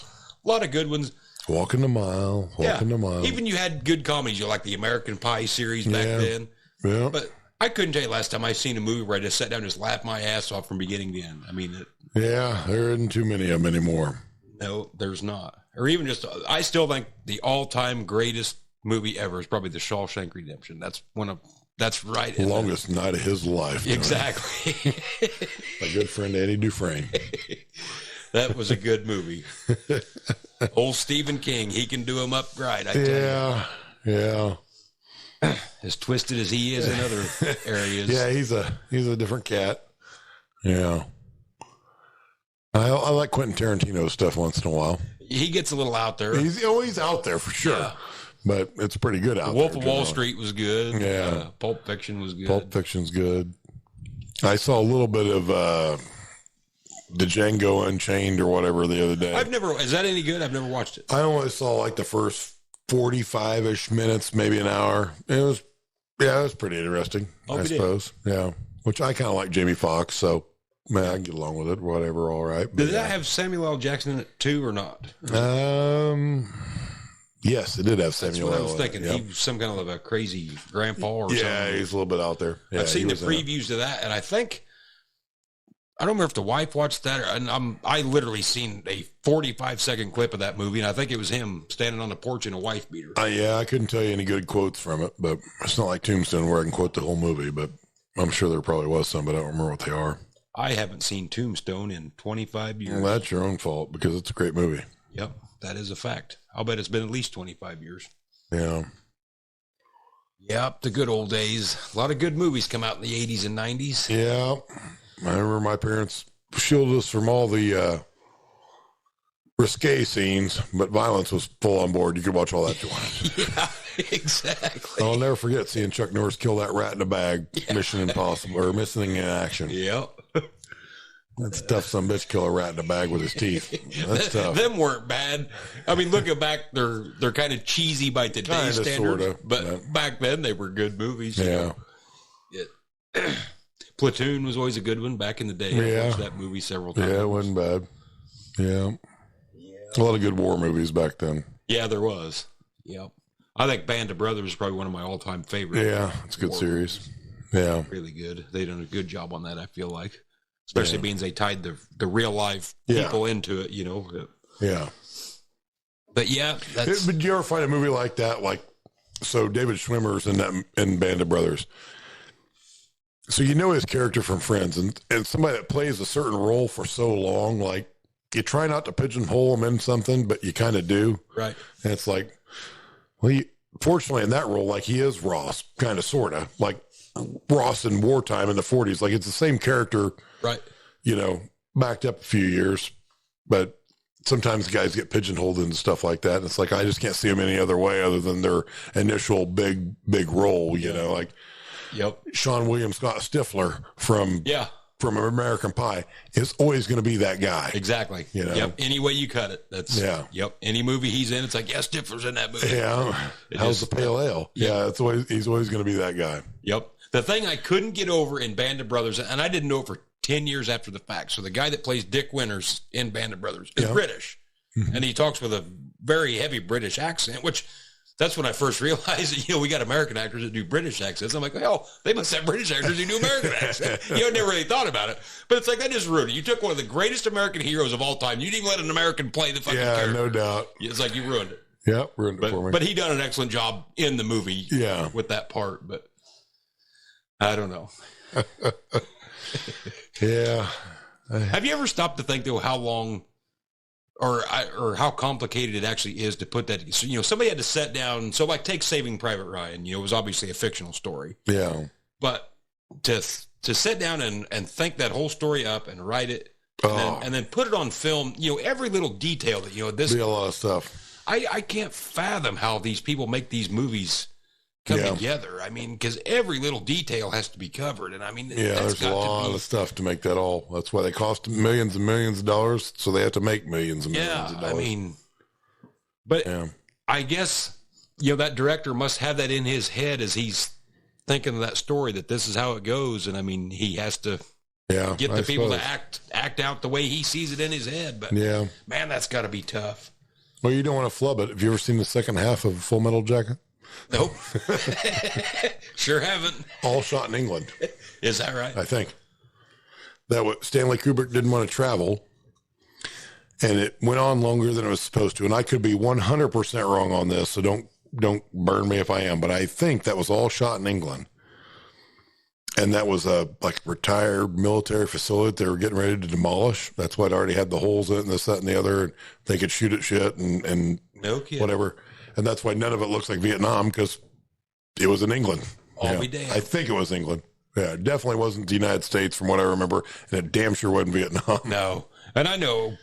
Speaker 1: A lot of good ones.
Speaker 2: Walking the Mile. Walking the Mile.
Speaker 1: Even you had good comedies. You like the American Pie series back then.
Speaker 2: Yeah.
Speaker 1: But I couldn't tell you last time I seen a movie where I just sat down and just laughed my ass off from beginning to end. I mean,
Speaker 2: yeah, there isn't too many of them anymore.
Speaker 1: No, there's not. Or even just, I still think the all-time greatest movie ever is probably The Shawshank Redemption. That's right.
Speaker 2: The longest night of his life.
Speaker 1: Exactly.
Speaker 2: My good friend Eddie Dufresne.
Speaker 1: That was a good movie. Old Stephen King, he can do them up right, I tell you.
Speaker 2: Yeah.
Speaker 1: As twisted as he is in other areas.
Speaker 2: Yeah, he's a different cat. Yeah. I like Quentin Tarantino stuff once in a while.
Speaker 1: He gets a little out there.
Speaker 2: He's out there for sure. Yeah. But it's pretty good out there.
Speaker 1: Wolf of Wall Street was good.
Speaker 2: Yeah.
Speaker 1: Pulp Fiction was good.
Speaker 2: Pulp Fiction's good. I saw a little bit of the Django Unchained or whatever the other day.
Speaker 1: Is that any good? I've never watched it.
Speaker 2: I only saw like the first 45-ish minutes, maybe an hour. It was pretty interesting, I suppose. Yeah. Which I kind of like Jamie Foxx, so man, I can get along with it, whatever, all right.
Speaker 1: Did that have Samuel L. Jackson in it too, or not?
Speaker 2: Yes, it did have Samuel L.
Speaker 1: That's what I was thinking. Yep. He was some kind of a crazy grandpa or something.
Speaker 2: Yeah, he's a little bit out there. Yeah,
Speaker 1: I've seen the previews to that, and I don't remember if the wife watched that, I literally seen a 45-second clip of that movie, and I think it was him standing on the porch in a wife beater.
Speaker 2: Yeah, I couldn't tell you any good quotes from it, but it's not like Tombstone where I can quote the whole movie, but I'm sure there probably was some, but I don't remember what they are.
Speaker 1: I haven't seen Tombstone in 25 years.
Speaker 2: Well, that's your own fault because it's a great movie.
Speaker 1: Yep, that is a fact. I'll bet it's been at least 25 years.
Speaker 2: Yeah.
Speaker 1: Yep, the good old days. A lot of good movies come out in the 80s and 90s.
Speaker 2: Yeah. I remember my parents shielded us from all the risque scenes, but violence was full on board. You could watch all that you wanted.
Speaker 1: Yeah, exactly.
Speaker 2: I'll never forget seeing Chuck Norris kill that rat in a bag. Yeah. Mission Impossible, or Missing in Action.
Speaker 1: Yep.
Speaker 2: That's tough. Some bitch kill a rat in a bag with his teeth. That's tough.
Speaker 1: Them weren't bad. I mean, looking back, they're kind of cheesy by today's standards, sorta, but back then they were good movies.
Speaker 2: Yeah.
Speaker 1: Platoon was always a good one back in the day. I watched that movie several times.
Speaker 2: Yeah, it wasn't bad. Yeah. A lot of good war movies back then.
Speaker 1: Yeah, there was. Yep. I think Band of Brothers is probably one of my all-time favorites.
Speaker 2: Yeah, it's a good series. Yeah.
Speaker 1: Really good. They done a good job on that, I feel like. Especially being they tied the real-life people into it,
Speaker 2: Yeah.
Speaker 1: But, yeah.
Speaker 2: Did you ever find a movie like that? Like, so David Schwimmer's in Band of Brothers. So you know his character from Friends, and somebody that plays a certain role for so long, like, you try not to pigeonhole him in something, but you kind of do.
Speaker 1: Right.
Speaker 2: And it's like, well, fortunately in that role, like he is Ross, kind of, sort of, like Ross in wartime in the 40s. Like it's the same character,
Speaker 1: right?
Speaker 2: Backed up a few years, but sometimes guys get pigeonholed into stuff like that. And it's like, I just can't see them any other way other than their initial big role, like Sean William Scott Stifler from American Pie is always going to be that guy.
Speaker 1: Exactly. Yep. Any way you cut it. That's Yep. Any movie he's in, it's like, Stifler's in that movie.
Speaker 2: Yeah. How's the pale ale? Yeah. He's always going to be that guy.
Speaker 1: Yep. The thing I couldn't get over in Band of Brothers, and I didn't know it for 10 years after the fact. So the guy that plays Dick Winters in Band of Brothers is British. Mm-hmm. And he talks with a very heavy British accent, which that's when I first realized that, we got American actors that do British accents. I'm like, well, they must have British actors who do American accents. I never really thought about it. But it's like, that just ruined it. You took one of the greatest American heroes of all time. You didn't even let an American play the fucking character.
Speaker 2: No doubt.
Speaker 1: It's like you ruined it.
Speaker 2: Yeah, ruined it for me.
Speaker 1: But he done an excellent job in the movie with that part. But I don't know.
Speaker 2: Yeah.
Speaker 1: Have you ever stopped to think, though, how long or how complicated it actually is to put that. So, somebody had to sit down. So like take Saving Private Ryan, it was obviously a fictional story.
Speaker 2: Yeah.
Speaker 1: But to sit down and think that whole story up and write it and then put it on film, every little detail that, this
Speaker 2: be a lot of stuff.
Speaker 1: I can't fathom how these people make these movies come together. I mean, because every little detail has to be covered. And I mean,
Speaker 2: there's a lot of stuff to make that all. That's why they cost millions and millions of dollars. So they have to make millions and millions of dollars.
Speaker 1: I mean, but I guess, that director must have that in his head as he's thinking of that story, that this is how it goes. And I mean, he has to get the people to act out the way he sees it in his head. But man, that's got to be tough.
Speaker 2: Well, you don't want to flub it. Have you ever seen the second half of Full Metal Jacket?
Speaker 1: Nope. Sure haven't.
Speaker 2: All shot in England.
Speaker 1: Is that right?
Speaker 2: I think. That what Stanley Kubrick didn't want to travel, and it went on longer than it was supposed to. And I could be 100% wrong on this, so don't burn me if I am, but I think that was all shot in England. And that was a retired military facility they were getting ready to demolish. That's why it already had the holes in it and this, that, and the other. And they could shoot at shit and
Speaker 1: no kidding.
Speaker 2: Whatever. And that's why none of it looks like Vietnam, because it was in England.
Speaker 1: I'll be damned.
Speaker 2: I think it was England. Yeah, it definitely wasn't the United States from what I remember. And it damn sure wasn't Vietnam.
Speaker 1: No. And I know,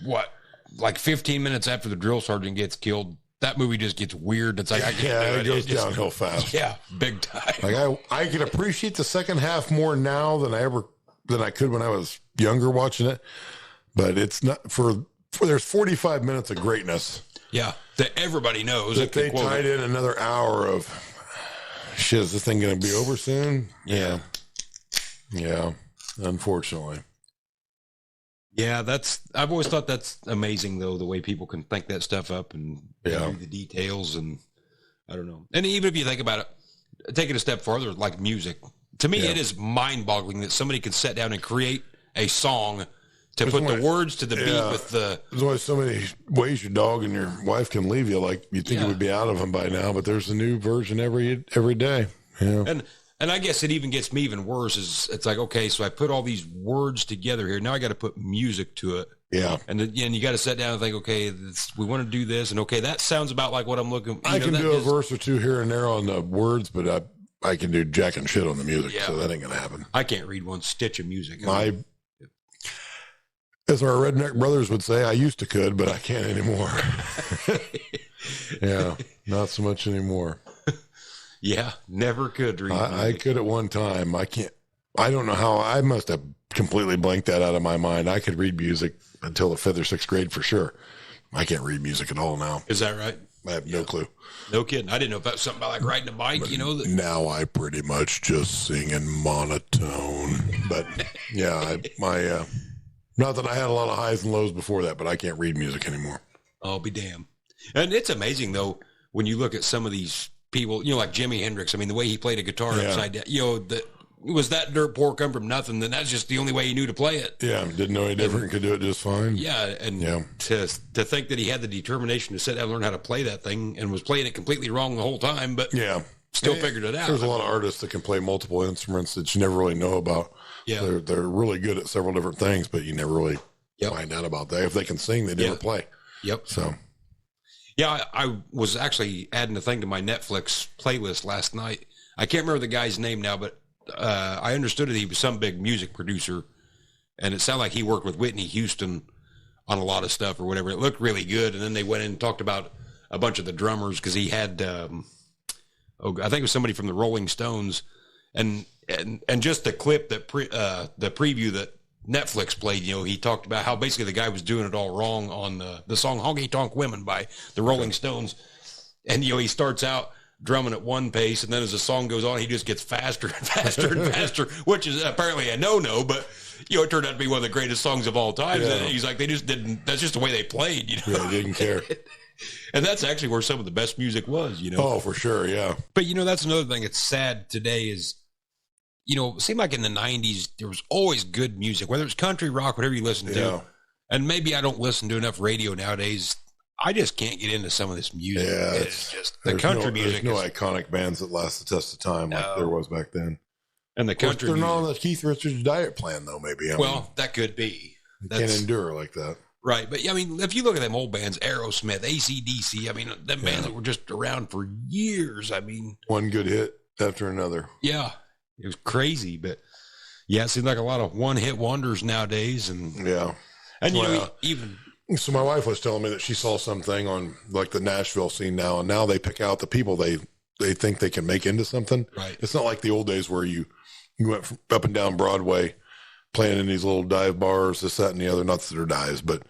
Speaker 1: 15 minutes after the drill sergeant gets killed, that movie just gets weird. It's like,
Speaker 2: it goes downhill fast.
Speaker 1: Yeah, big time.
Speaker 2: Like I can appreciate the second half more now than I could when I was younger watching it. But it's not for there's 45 minutes of greatness.
Speaker 1: Yeah, that everybody knows.
Speaker 2: If they tied in another hour of shit, is this thing going to be over soon? Yeah. Unfortunately.
Speaker 1: Yeah, I've always thought that's amazing, though, the way people can think that stuff up and do the details, and I don't know. And even if you think about it, take it a step farther, like music, to me, it is mind-boggling that somebody can sit down and create a song to put the words to the beat with the...
Speaker 2: There's only so many ways your dog and your wife can leave you. Like, you'd think it would be out of them by now, but there's a new version every day. Yeah.
Speaker 1: And I guess it even gets me even worse is it's like, okay, so I put all these words together here. Now I got to put music to it.
Speaker 2: Yeah.
Speaker 1: And you got to sit down and think, okay, we want to do this. And okay, that sounds about like what I'm looking for.
Speaker 2: I can do a verse or two here and there on the words, but I can do jack and shit on the music. So that ain't going to happen.
Speaker 1: I can't read one stitch of music.
Speaker 2: As our redneck brothers would say, I used to could, but I can't anymore. Yeah. Not so much anymore.
Speaker 1: Yeah, never could read.
Speaker 2: I could at one time. I can't. I don't know how. I must have completely blanked that out of my mind. I could read music until the 5th or 6th grade for sure. I can't read music at all now.
Speaker 1: Is that right?
Speaker 2: I have no clue.
Speaker 1: No kidding. I didn't know if that was something about like riding a bike. But
Speaker 2: now I pretty much just sing in monotone. But yeah, not that I had a lot of highs and lows before that, but I can't read music anymore.
Speaker 1: I'll be damned. And it's amazing though when you look at some of these people, like Jimi Hendrix. I mean, the way he played a guitar upside down, was that dirt poor come from nothing, then that's just the only way he knew to play it.
Speaker 2: Yeah, didn't know any different, could do it just fine.
Speaker 1: Yeah, and to think that he had the determination to sit down and learn how to play that thing and was playing it completely wrong the whole time, but still figured it out.
Speaker 2: There's a lot of artists that can play multiple instruments that you never really know about. Yeah, they're really good at several different things, but you never really find out about that. If they can sing, they never play.
Speaker 1: Yep.
Speaker 2: So.
Speaker 1: Yeah, I was actually adding a thing to my Netflix playlist last night. I can't remember the guy's name now, but I understood that he was some big music producer, and it sounded like he worked with Whitney Houston on a lot of stuff or whatever. It looked really good, and then they went in and talked about a bunch of the drummers because he had, I think it was somebody from the Rolling Stones, and just the clip that the preview that Netflix played, he talked about how basically the guy was doing it all wrong on the song Honky Tonk Women by the Rolling Stones. And, he starts out drumming at one pace, and then as the song goes on, he just gets faster and faster and faster, which is apparently a no-no, but, it turned out to be one of the greatest songs of all time. Yeah. And he's like, they just didn't, that's just the way they played,
Speaker 2: Yeah, they didn't care.
Speaker 1: And that's actually where some of the best music was,
Speaker 2: Oh, for sure, yeah.
Speaker 1: But, that's another thing that's sad today is, it seemed like in the 90s, there was always good music, whether it's country, rock, whatever you listen to. And maybe I don't listen to enough radio nowadays. I just can't get into some of this music. Yeah, it's just the country music.
Speaker 2: There's no iconic bands that last the test of time like there was back then.
Speaker 1: And the country
Speaker 2: they're not on the Keith Richards diet plan, though, maybe.
Speaker 1: That could be.
Speaker 2: They can't endure like that.
Speaker 1: Right. But I mean, if you look at them old bands, Aerosmith, AC/DC, I mean, them bands that were just around for years. I mean,
Speaker 2: one good hit after another.
Speaker 1: Yeah. It was crazy. But yeah, it seems like a lot of one hit wonders nowadays. And you know, even.
Speaker 2: So my wife was telling me that she saw something on like the Nashville scene now, and now they pick out the people they think they can make into something.
Speaker 1: Right.
Speaker 2: It's not like the old days where you went up and down Broadway playing in these little dive bars, this, that, and the other. Not that they're dives, but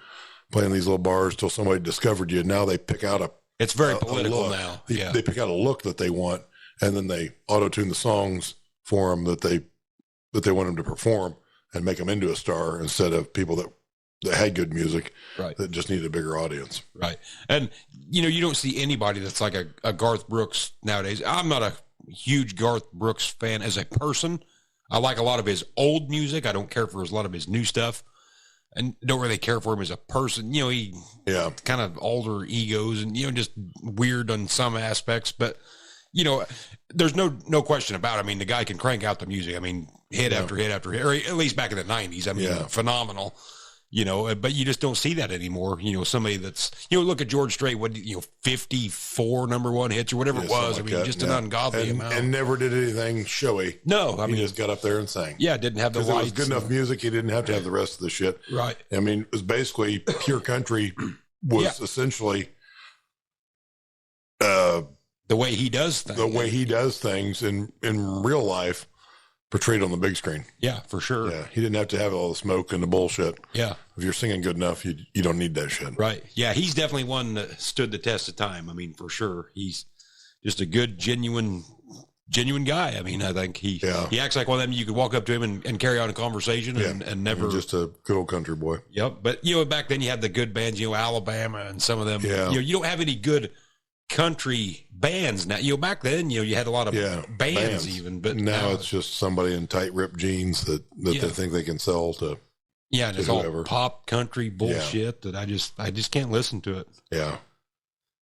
Speaker 2: playing these little bars till somebody discovered you. Now they pick out
Speaker 1: it's very political now.
Speaker 2: They pick out a look that they want, and then they auto-tune the songs for them that they want them to perform and make them into a star instead of people that had good music,
Speaker 1: right,
Speaker 2: that just needed a bigger audience.
Speaker 1: Right. And, you know, you don't see anybody that's like a Garth Brooks nowadays. I'm not a huge Garth Brooks fan as a person. I like a lot of his old music. I don't care for a lot of his new stuff, and don't really care for him as a person. You know, he kind of older egos and, you know, just weird on some aspects, but, you know, there's no question about it. I mean, the guy can crank out the music. I mean, hit after hit after hit, or at least back in the 90s. I mean, phenomenal. You know, but you just don't see that anymore. You know, somebody that's, you know, look at George Strait, 54 number one hits or whatever it was.
Speaker 2: Like
Speaker 1: I mean, just an ungodly amount.
Speaker 2: And never did anything showy.
Speaker 1: No, I mean,
Speaker 2: he just got up there and sang.
Speaker 1: Yeah, didn't have the lights.
Speaker 2: It was good enough music. He didn't have to have the rest of the shit.
Speaker 1: Right.
Speaker 2: I mean, it was basically pure country was essentially
Speaker 1: the way he does things.
Speaker 2: The way he does things in real life. Portrayed on the big screen.
Speaker 1: Yeah, for sure.
Speaker 2: Yeah, he didn't have to have all the smoke and the bullshit.
Speaker 1: Yeah.
Speaker 2: If you're singing good enough, you don't need that shit.
Speaker 1: Right. Yeah, he's definitely one that stood the test of time. I mean, for sure. He's just a good, genuine guy. I mean, I think he acts like one of them you could walk up to him and carry on a conversation and never.
Speaker 2: Just a good old country boy.
Speaker 1: Yep. But, you know, back then you had the good bands, you know, Alabama and some of them.
Speaker 2: Yeah.
Speaker 1: You know, you don't have any good country bands now. You know, back then, you know, you had a lot of bands even, but
Speaker 2: now it's just somebody in tight ripped jeans that they think they can sell to.
Speaker 1: Yeah, and it's all pop country bullshit that I just can't listen to it.
Speaker 2: Yeah.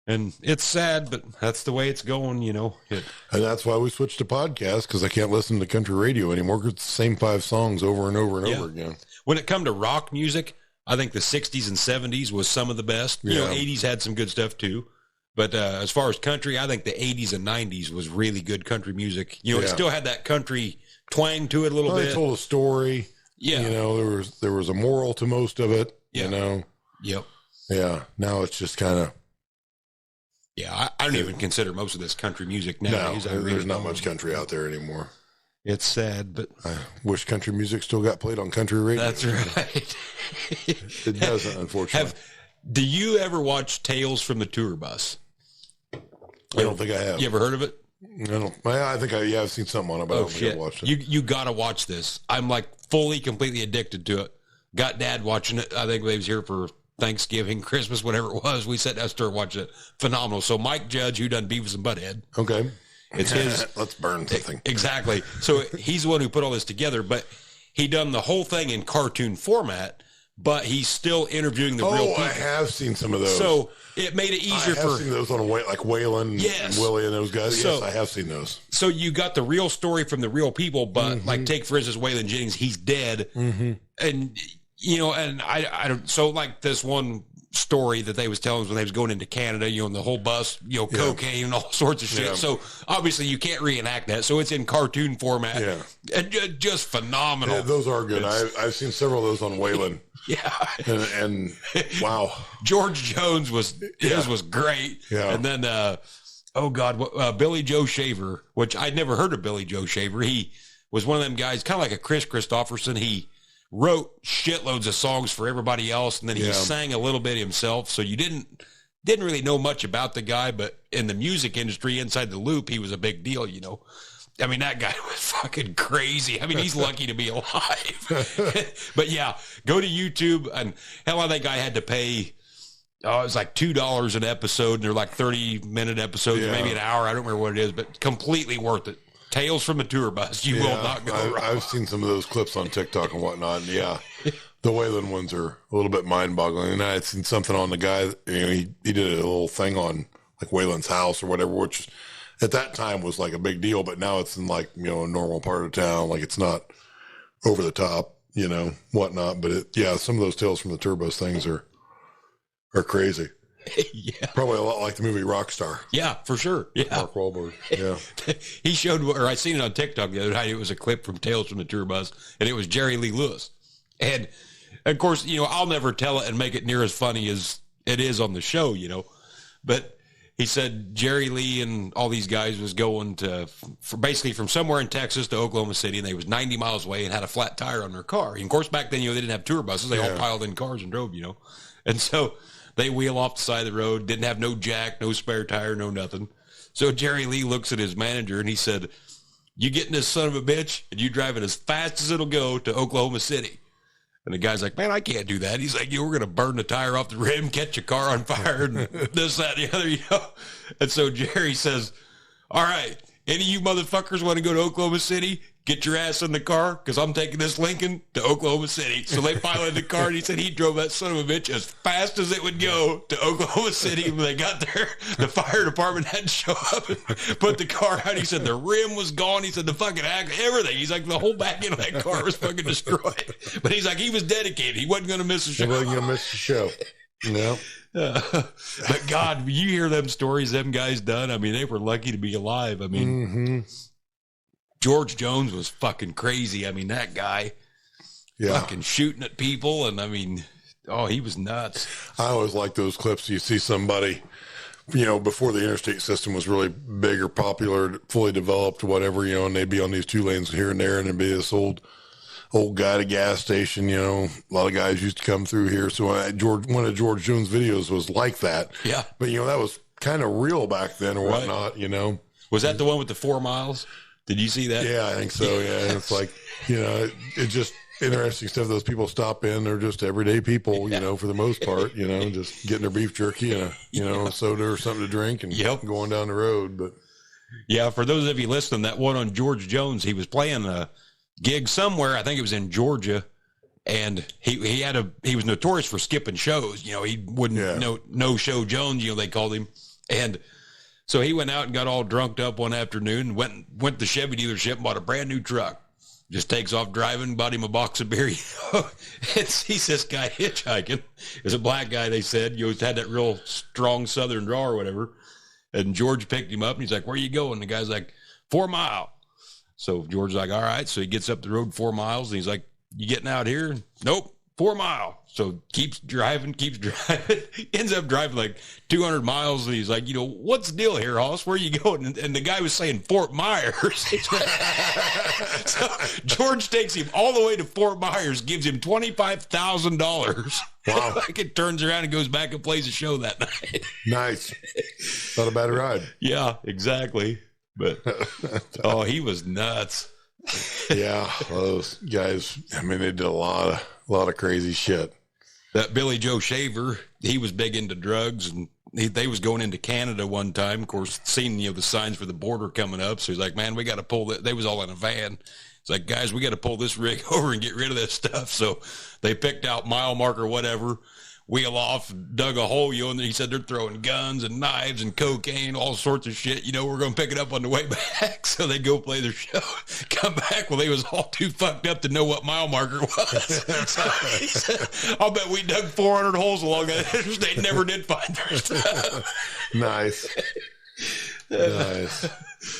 Speaker 1: And it's sad, but that's the way it's going, you know.
Speaker 2: And that's why we switched to podcasts, because I can't listen to country radio anymore, because it's the same 5 songs over and over and over again.
Speaker 1: When it come to rock music, I think the 60s and 70s was some of the best. You know, 80s had some good stuff too. But as far as country, I think the 80s and 90s was really good country music. You know, it still had that country twang to it a little bit.
Speaker 2: They told a story.
Speaker 1: Yeah.
Speaker 2: You know, there was a moral to most of it, you know.
Speaker 1: Yep.
Speaker 2: Yeah. Now it's just kind of.
Speaker 1: Yeah, I don't even consider most of this country music nowadays.
Speaker 2: No, there's not much country out there anymore.
Speaker 1: It's sad, but
Speaker 2: I wish country music still got played on country radio.
Speaker 1: That's right.
Speaker 2: It doesn't, unfortunately.
Speaker 1: Do you ever watch Tales from the Tour Bus?
Speaker 2: I don't think I have.
Speaker 1: You ever heard of it?
Speaker 2: I think I've seen something on it, but I don't think I've watched it.
Speaker 1: You got to watch this. I'm like fully, completely addicted to it. Got Dad watching it. I think he was here for Thanksgiving, Christmas, whatever it was. We sat down and started watching it. Phenomenal. So Mike Judge, who done Beavis and Butthead.
Speaker 2: Okay.
Speaker 1: It's his.
Speaker 2: Let's burn something.
Speaker 1: Exactly. So he's the one who put all this together, but he done the whole thing in cartoon format, but he's still interviewing the real people.
Speaker 2: I have seen some of those.
Speaker 1: So it made it easier
Speaker 2: I've seen those on like Waylon and Willie and those guys.
Speaker 1: So,
Speaker 2: yes, I have seen those.
Speaker 1: So you got the real story from the real people, but like take for instance Waylon Jennings, he's dead, and you know, and I don't. So like this one story that they was telling us when they was going into Canada, you know, and the whole bus, you know, cocaine and all sorts of shit. So obviously you can't reenact that. So it's in cartoon format. Yeah, and just phenomenal.
Speaker 2: Yeah, those are good. I've seen several of those on Waylon.
Speaker 1: Yeah,
Speaker 2: and wow,
Speaker 1: George Jones was great.
Speaker 2: Yeah,
Speaker 1: and then Billy Joe Shaver, which I'd never heard of Billy Joe Shaver. He was one of them guys, kind of like a Chris Christopherson. He wrote shitloads of songs for everybody else, and then he sang a little bit himself. So you didn't really know much about the guy, but in the music industry, inside the loop, he was a big deal. You know. I mean, that guy was fucking crazy. I mean, he's lucky to be alive. But yeah, go to YouTube. And hell, I think I had to pay, it was like $2 an episode. And they're like 30-minute episodes, or maybe an hour. I don't remember what it is, but completely worth it. Tales from the Tour Bus. You will not go wrong.
Speaker 2: I've seen some of those clips on TikTok and whatnot. And the Waylon ones are a little bit mind-boggling. And I had seen something on the guy, you know, he did a little thing on like Waylon's house or whatever, which at that time was like a big deal, but now it's in like, you know, a normal part of town. Like it's not over the top, you know, whatnot. But some of those Tales from the Tour Bus things are are crazy.
Speaker 1: Yeah.
Speaker 2: Probably a lot like the movie Rockstar.
Speaker 1: Yeah, for sure. Yeah.
Speaker 2: Mark Wahlberg. Yeah.
Speaker 1: He showed, or I seen it on TikTok the other night. It was a clip from Tales from the Tour Bus, and it was Jerry Lee Lewis. And of course, I'll never tell it and make it near as funny as it is on the show, but he said Jerry Lee and all these guys was going basically from somewhere in Texas to Oklahoma City, and they was 90 miles away and had a flat tire on their car. And of course, back then, they didn't have tour buses. They all piled in cars and drove, And so they wheel off the side of the road, didn't have no jack, no spare tire, no nothing. So Jerry Lee looks at his manager and he said, "You getting this son of a bitch and you driving as fast as it'll go to Oklahoma City." And the guy's like, "Man, I can't do that." He's like, "We're going to burn the tire off the rim, catch your car on fire, and this, that, and the other, And so Jerry says, "All right, any of you motherfuckers want to go to Oklahoma City? Get your ass in the car, because I'm taking this Lincoln to Oklahoma City." So they pile in the car, and he said he drove that son of a bitch as fast as it would go to Oklahoma City. When they got there, the fire department had to show up and put the car out. He said the rim was gone. He said the fucking everything. He's like, the whole back end of that car was fucking destroyed. But he's like, he was dedicated. He wasn't going to miss a show.
Speaker 2: He wasn't going to miss the show. No.
Speaker 1: But God, you hear them stories them guys done. I mean, they were lucky to be alive. I mean, George Jones was fucking crazy. I mean, that guy fucking shooting at people. And I mean, he was nuts.
Speaker 2: I always like those clips. You see somebody, before the interstate system was really big or popular, fully developed, whatever, and they'd be on these 2 lanes here and there, and there'd be this old guy at a gas station, a lot of guys used to come through here. So one of George Jones' videos was like that. Yeah. But, that was kind of real back then or whatnot,
Speaker 1: Was that the one with the 4 miles? Did you see that?
Speaker 2: Yeah, I think so. Yeah. It's like, it's just interesting stuff. Those people stop in. They're just everyday people, for the most part, just getting their beef jerky and a soda or something to drink and going down the road. But
Speaker 1: yeah, for those of you listening, that one on George Jones, he was playing a gig somewhere. I think it was in Georgia. And he was notorious for skipping shows. He wouldn't no show Jones, they called him. And so he went out and got all drunked up one afternoon, went to the Chevy dealership and bought a brand new truck. Just takes off driving, bought him a box of beer. And sees this guy hitchhiking. It was a black guy, they said. Had that real strong southern draw or whatever. And George picked him up and he's like, "Where you going?" And the guy's like, 4 mile. So George's like, "All right." So he gets up the road 4 miles and he's like, "You getting out here?" "Nope, 4 mile." So keeps driving, ends up driving like 200 miles. And he's like, "What's the deal here, Hoss? Where are you going?" And the guy was saying Fort Myers. So George takes him all the way to Fort Myers, gives him $25,000. Wow. Like it turns around and goes back and plays a show that night.
Speaker 2: Nice. Not a bad ride.
Speaker 1: Yeah, exactly. But, he was nuts.
Speaker 2: Yeah, those guys, I mean, they did a lot of crazy shit.
Speaker 1: That Billy Joe Shaver, he was big into drugs, and they was going into Canada one time. Of course, seeing the signs for the border coming up, so he's like, "Man, we got to pull that." They was all in a van. It's like, "Guys, we got to pull this rig over and get rid of this stuff." So they picked out mile marker, whatever, wheel off, dug a hole, and he said they're throwing guns and knives and cocaine, all sorts of shit. We're going to pick it up on the way back. So they go play their show, come back. Well, they was all too fucked up to know what mile marker was. So he said, "I'll bet we dug 400 holes along that interstate, never did find their stuff."
Speaker 2: Nice. Nice.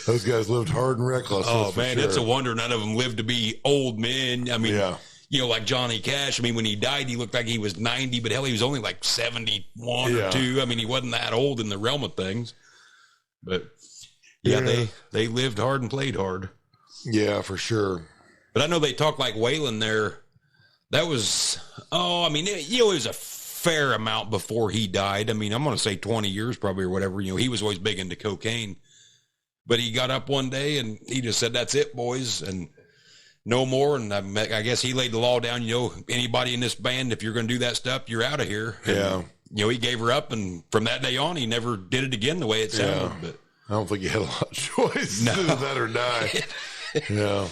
Speaker 2: Those guys lived hard and reckless.
Speaker 1: Oh, man, it's a wonder none of them lived to be old men. I mean, like Johnny Cash. I mean, when he died, he looked like he was 90, but hell, he was only like 71 or 2. I mean, he wasn't that old in the realm of things. But, they lived hard and played hard.
Speaker 2: Yeah, for sure.
Speaker 1: But I know they talk like Waylon there. That was, it was a fair amount before he died. I mean, I'm going to say 20 years probably or whatever. He was always big into cocaine. But he got up one day and he just said, "That's it, boys," and no more. And I guess he laid the law down, anybody in this band, if you're going to do that stuff, you're out of here. And, he gave her up, and from that day on, he never did it again the way it sounded.
Speaker 2: Yeah.
Speaker 1: But
Speaker 2: I don't think he had a lot of choice. No. That or die. Yeah.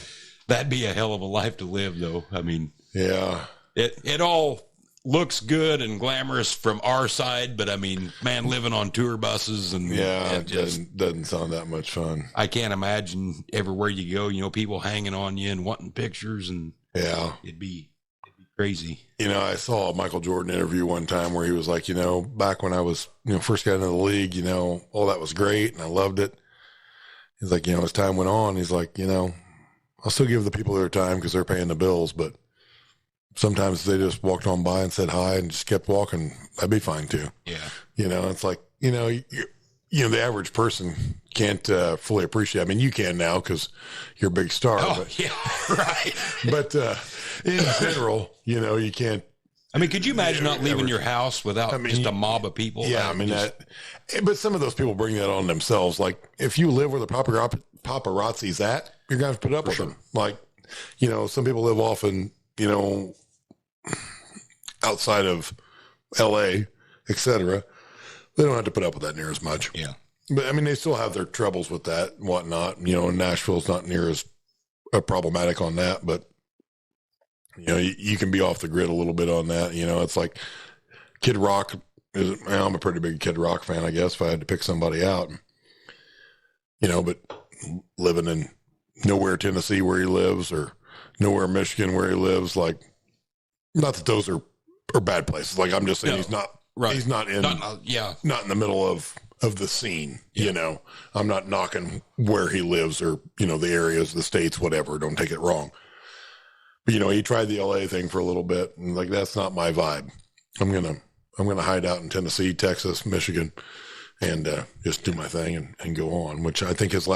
Speaker 1: That'd be a hell of a life to live, though. I mean, it all looks good and glamorous from our side, but I mean, man, living on tour buses and
Speaker 2: it just doesn't sound that much fun.
Speaker 1: I can't imagine everywhere you go, people hanging on you and wanting pictures, and it'd be Crazy.
Speaker 2: I saw a Michael Jordan interview one time where he was like, back when I was, first got into the league, all that was great and I loved it. He's like, as time went on, he's like, I'll still give the people their time because they're paying the bills, but sometimes they just walked on by and said hi and just kept walking. I'd be fine too.
Speaker 1: Yeah.
Speaker 2: It's like, the average person can't fully appreciate. I mean, you can now because you're a big star.
Speaker 1: Oh,
Speaker 2: but,
Speaker 1: yeah, right.
Speaker 2: But in general, you can't.
Speaker 1: I mean, could you imagine not leaving your house without just a mob of people?
Speaker 2: Yeah, but some of those people bring that on themselves. Like, if you live where the paparazzi's at, you're going to have to put up with them. Like, some people live off in, outside of L.A., etc. They don't have to put up with that near as much.
Speaker 1: Yeah.
Speaker 2: But, I mean, they still have their troubles with that and whatnot. Nashville's not near as problematic on that, but, you can be off the grid a little bit on that. It's like Kid Rock. I'm a pretty big Kid Rock fan, I guess, if I had to pick somebody out. But living in nowhere Tennessee where he lives or nowhere Michigan where he lives, like, not that those are bad places. Like, I'm just saying he's not. Right. He's not in not in the middle of the scene, I'm not knocking where he lives or, the areas, the states, whatever. Don't take it wrong. But, he tried the LA thing for a little bit and like, that's not my vibe. I'm going to hide out in Tennessee, Texas, Michigan and just do my thing and go on, which I think his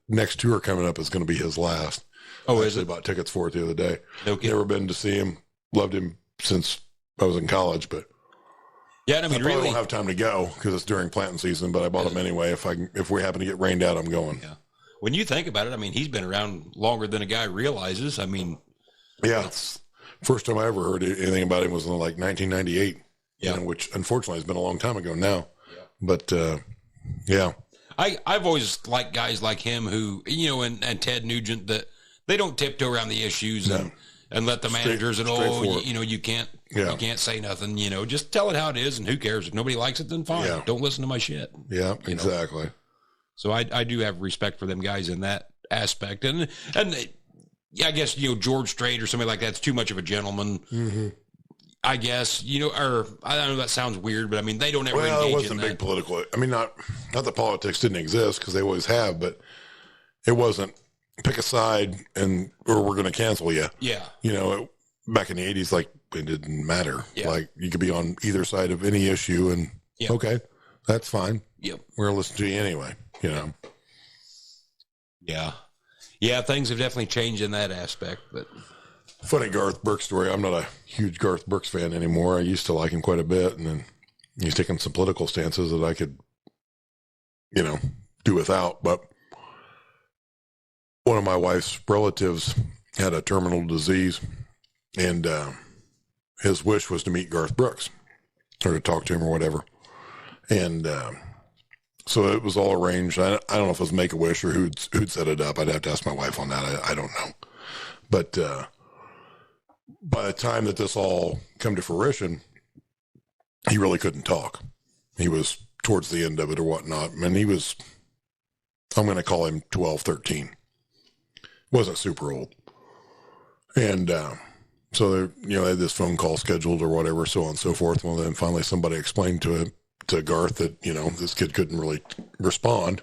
Speaker 2: next tour coming up is going to be his last.
Speaker 1: Oh,
Speaker 2: I
Speaker 1: is it?
Speaker 2: Bought tickets for it the other day.
Speaker 1: Okay.
Speaker 2: Never been to see him. Loved him since I was in college, but
Speaker 1: yeah, I mean,
Speaker 2: I probably won't have time to go because it's during planting season, but I bought them anyway. If we happen to get rained out, I'm going.
Speaker 1: Yeah. When you think about it, I mean, he's been around longer than a guy realizes. I mean,
Speaker 2: yeah, it's first time I ever heard anything about him was in like 1998. Yeah, which unfortunately has been a long time ago now. Yeah. But yeah,
Speaker 1: I've always liked guys like him who and Ted Nugent that they don't tiptoe around the issues and let the managers you can't. Yeah. You can't say nothing, just tell it how it is and who cares? If nobody likes it, then fine. Yeah. Don't listen to my shit.
Speaker 2: Yeah, exactly.
Speaker 1: So I do have respect for them guys in that aspect. And I guess, George Strait or somebody like that's too much of a gentleman. Mm-hmm. I guess, or I don't know, that sounds weird, but I mean, they don't ever engage in that. Well, it wasn't big political. I mean, not that politics didn't exist because they always have, but it wasn't pick a side or we're going to cancel you. Yeah.
Speaker 2: Back in the 80s, like, it didn't matter.
Speaker 1: Yeah.
Speaker 2: Like, you could be on either side of any issue and, okay, that's fine.
Speaker 1: Yep.
Speaker 2: We're going to listen to you anyway,
Speaker 1: Yeah. Yeah, things have definitely changed in that aspect, but.
Speaker 2: Funny Garth Brooks story. I'm not a huge Garth Brooks fan anymore. I used to like him quite a bit, and then he's taking some political stances that I could, do without. But one of my wife's relatives had a terminal disease, and his wish was to meet Garth Brooks or to talk to him or whatever. And so it was all arranged. I don't know if it was Make-A-Wish or who'd set it up. I'd have to ask my wife on that. I don't know. But by the time that this all come to fruition, he really couldn't talk. He was towards the end of it or whatnot. And he was, I'm going to call him 12, 13. Wasn't super old. And so they had this phone call scheduled or whatever, so on and so forth. Well, then finally somebody explained to Garth that, this kid couldn't really respond,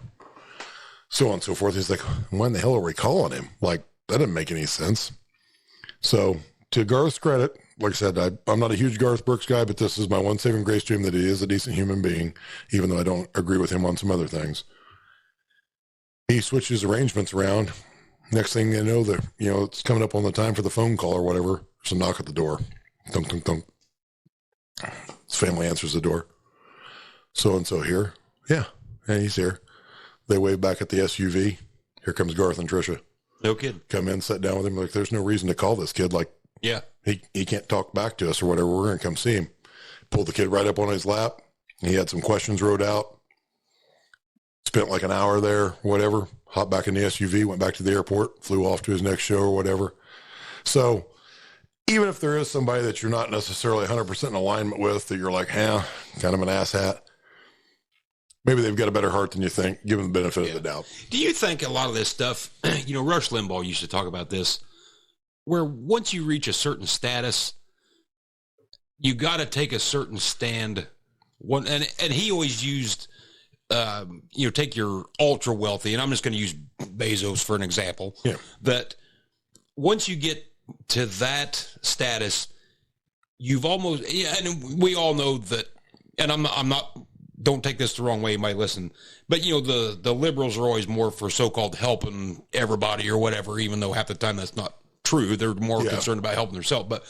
Speaker 2: so on and so forth. He's like, why in the hell are we calling him? Like, that didn't make any sense. So to Garth's credit, like I said, I'm not a huge Garth Brooks guy, but this is my one saving grace to him that he is a decent human being, even though I don't agree with him on some other things. He switched his arrangements around. Next thing you know, it's coming up on the time for the phone call or whatever. There's a knock at the door. Thunk, thunk, thunk. His family answers the door. So-and-so here. Yeah, he's here. They wave back at the SUV. Here comes Garth and Tricia.
Speaker 1: No kid.
Speaker 2: Come in, sit down with him. Like, there's no reason to call this kid. Like,
Speaker 1: yeah,
Speaker 2: he can't talk back to us or whatever. We're going to come see him. Pulled the kid right up on his lap. He had some questions wrote out. Spent like an hour there, whatever. Hopped back in the SUV, went back to the airport, flew off to his next show or whatever. So even if there is somebody that you're not necessarily 100% in alignment with, that you're like, kind of an asshat, maybe they've got a better heart than you think. Give them the benefit of the doubt.
Speaker 1: Do you think a lot of this stuff, Rush Limbaugh used to talk about this, where once you reach a certain status, you got to take a certain stand. And he always used, take your ultra wealthy, and I'm just going to use Bezos for an example.
Speaker 2: Yeah.
Speaker 1: That once you get to that status, you've almost, and we all know that, and I'm not, don't take this the wrong way, you might listen, but the liberals are always more for so-called helping everybody or whatever, even though half the time that's not true. They're more concerned about helping themselves. But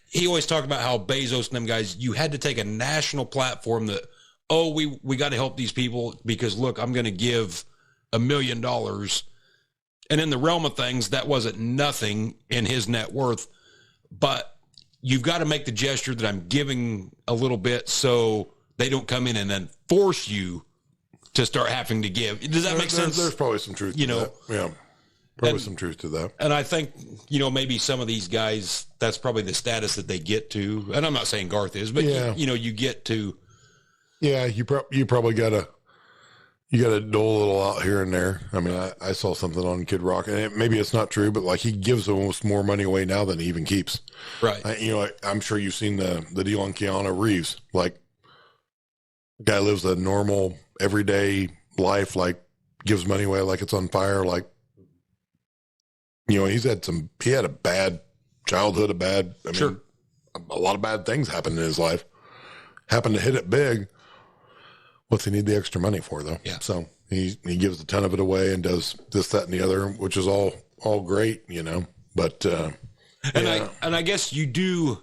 Speaker 1: he always talked about how Bezos and them guys, you had to take a national platform that, we got to help these people because look, I'm going to give $1 million. And in the realm of things, that wasn't nothing in his net worth, but you've got to make the gesture that I'm giving a little bit so they don't come in and then force you to start having to give. Does that make sense?
Speaker 2: There's probably some truth to that. Yeah. Probably some truth to that.
Speaker 1: And I think, maybe some of these guys, that's probably the status that they get to. And I'm not saying Garth is, but you get to.
Speaker 2: Yeah. You probably gotta dole a little out here and there. I mean, I saw something on Kid Rock, and maybe it's not true, but like he gives almost more money away now than he even keeps.
Speaker 1: Right.
Speaker 2: I'm sure you've seen the deal on Keanu Reeves. Like, the guy lives a normal, everyday life, like gives money away like it's on fire. Like, he had a bad childhood, a lot of bad things happened in his life. Happened to hit it big. What's he need the extra money for, though?
Speaker 1: Yeah.
Speaker 2: So he gives a ton of it away and does this, that, and the other, which is all great, But
Speaker 1: I guess you do.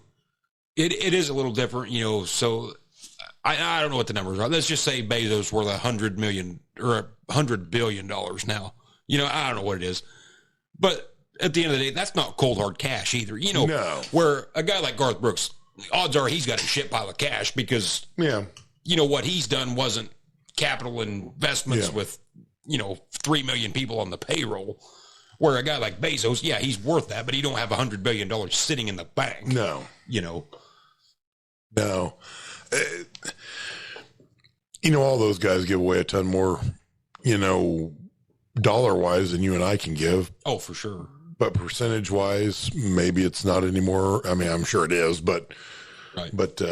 Speaker 1: It is a little different, So I don't know what the numbers are. Let's just say Bezos worth $100 million or $100 billion now. I don't know what it is, but at the end of the day, that's not cold hard cash either.
Speaker 2: No.
Speaker 1: Where a guy like Garth Brooks, odds are he's got a shit pile of cash because what he's done wasn't capital investments with 3 million people on the payroll. Where a guy like Bezos, he's worth that, but he don't have $100 billion sitting in the bank.
Speaker 2: No. No. All those guys give away a ton more, dollar-wise than you and I can give.
Speaker 1: Oh, for sure.
Speaker 2: But percentage-wise, maybe it's not anymore. I mean, I'm sure it is, but,
Speaker 1: right.
Speaker 2: But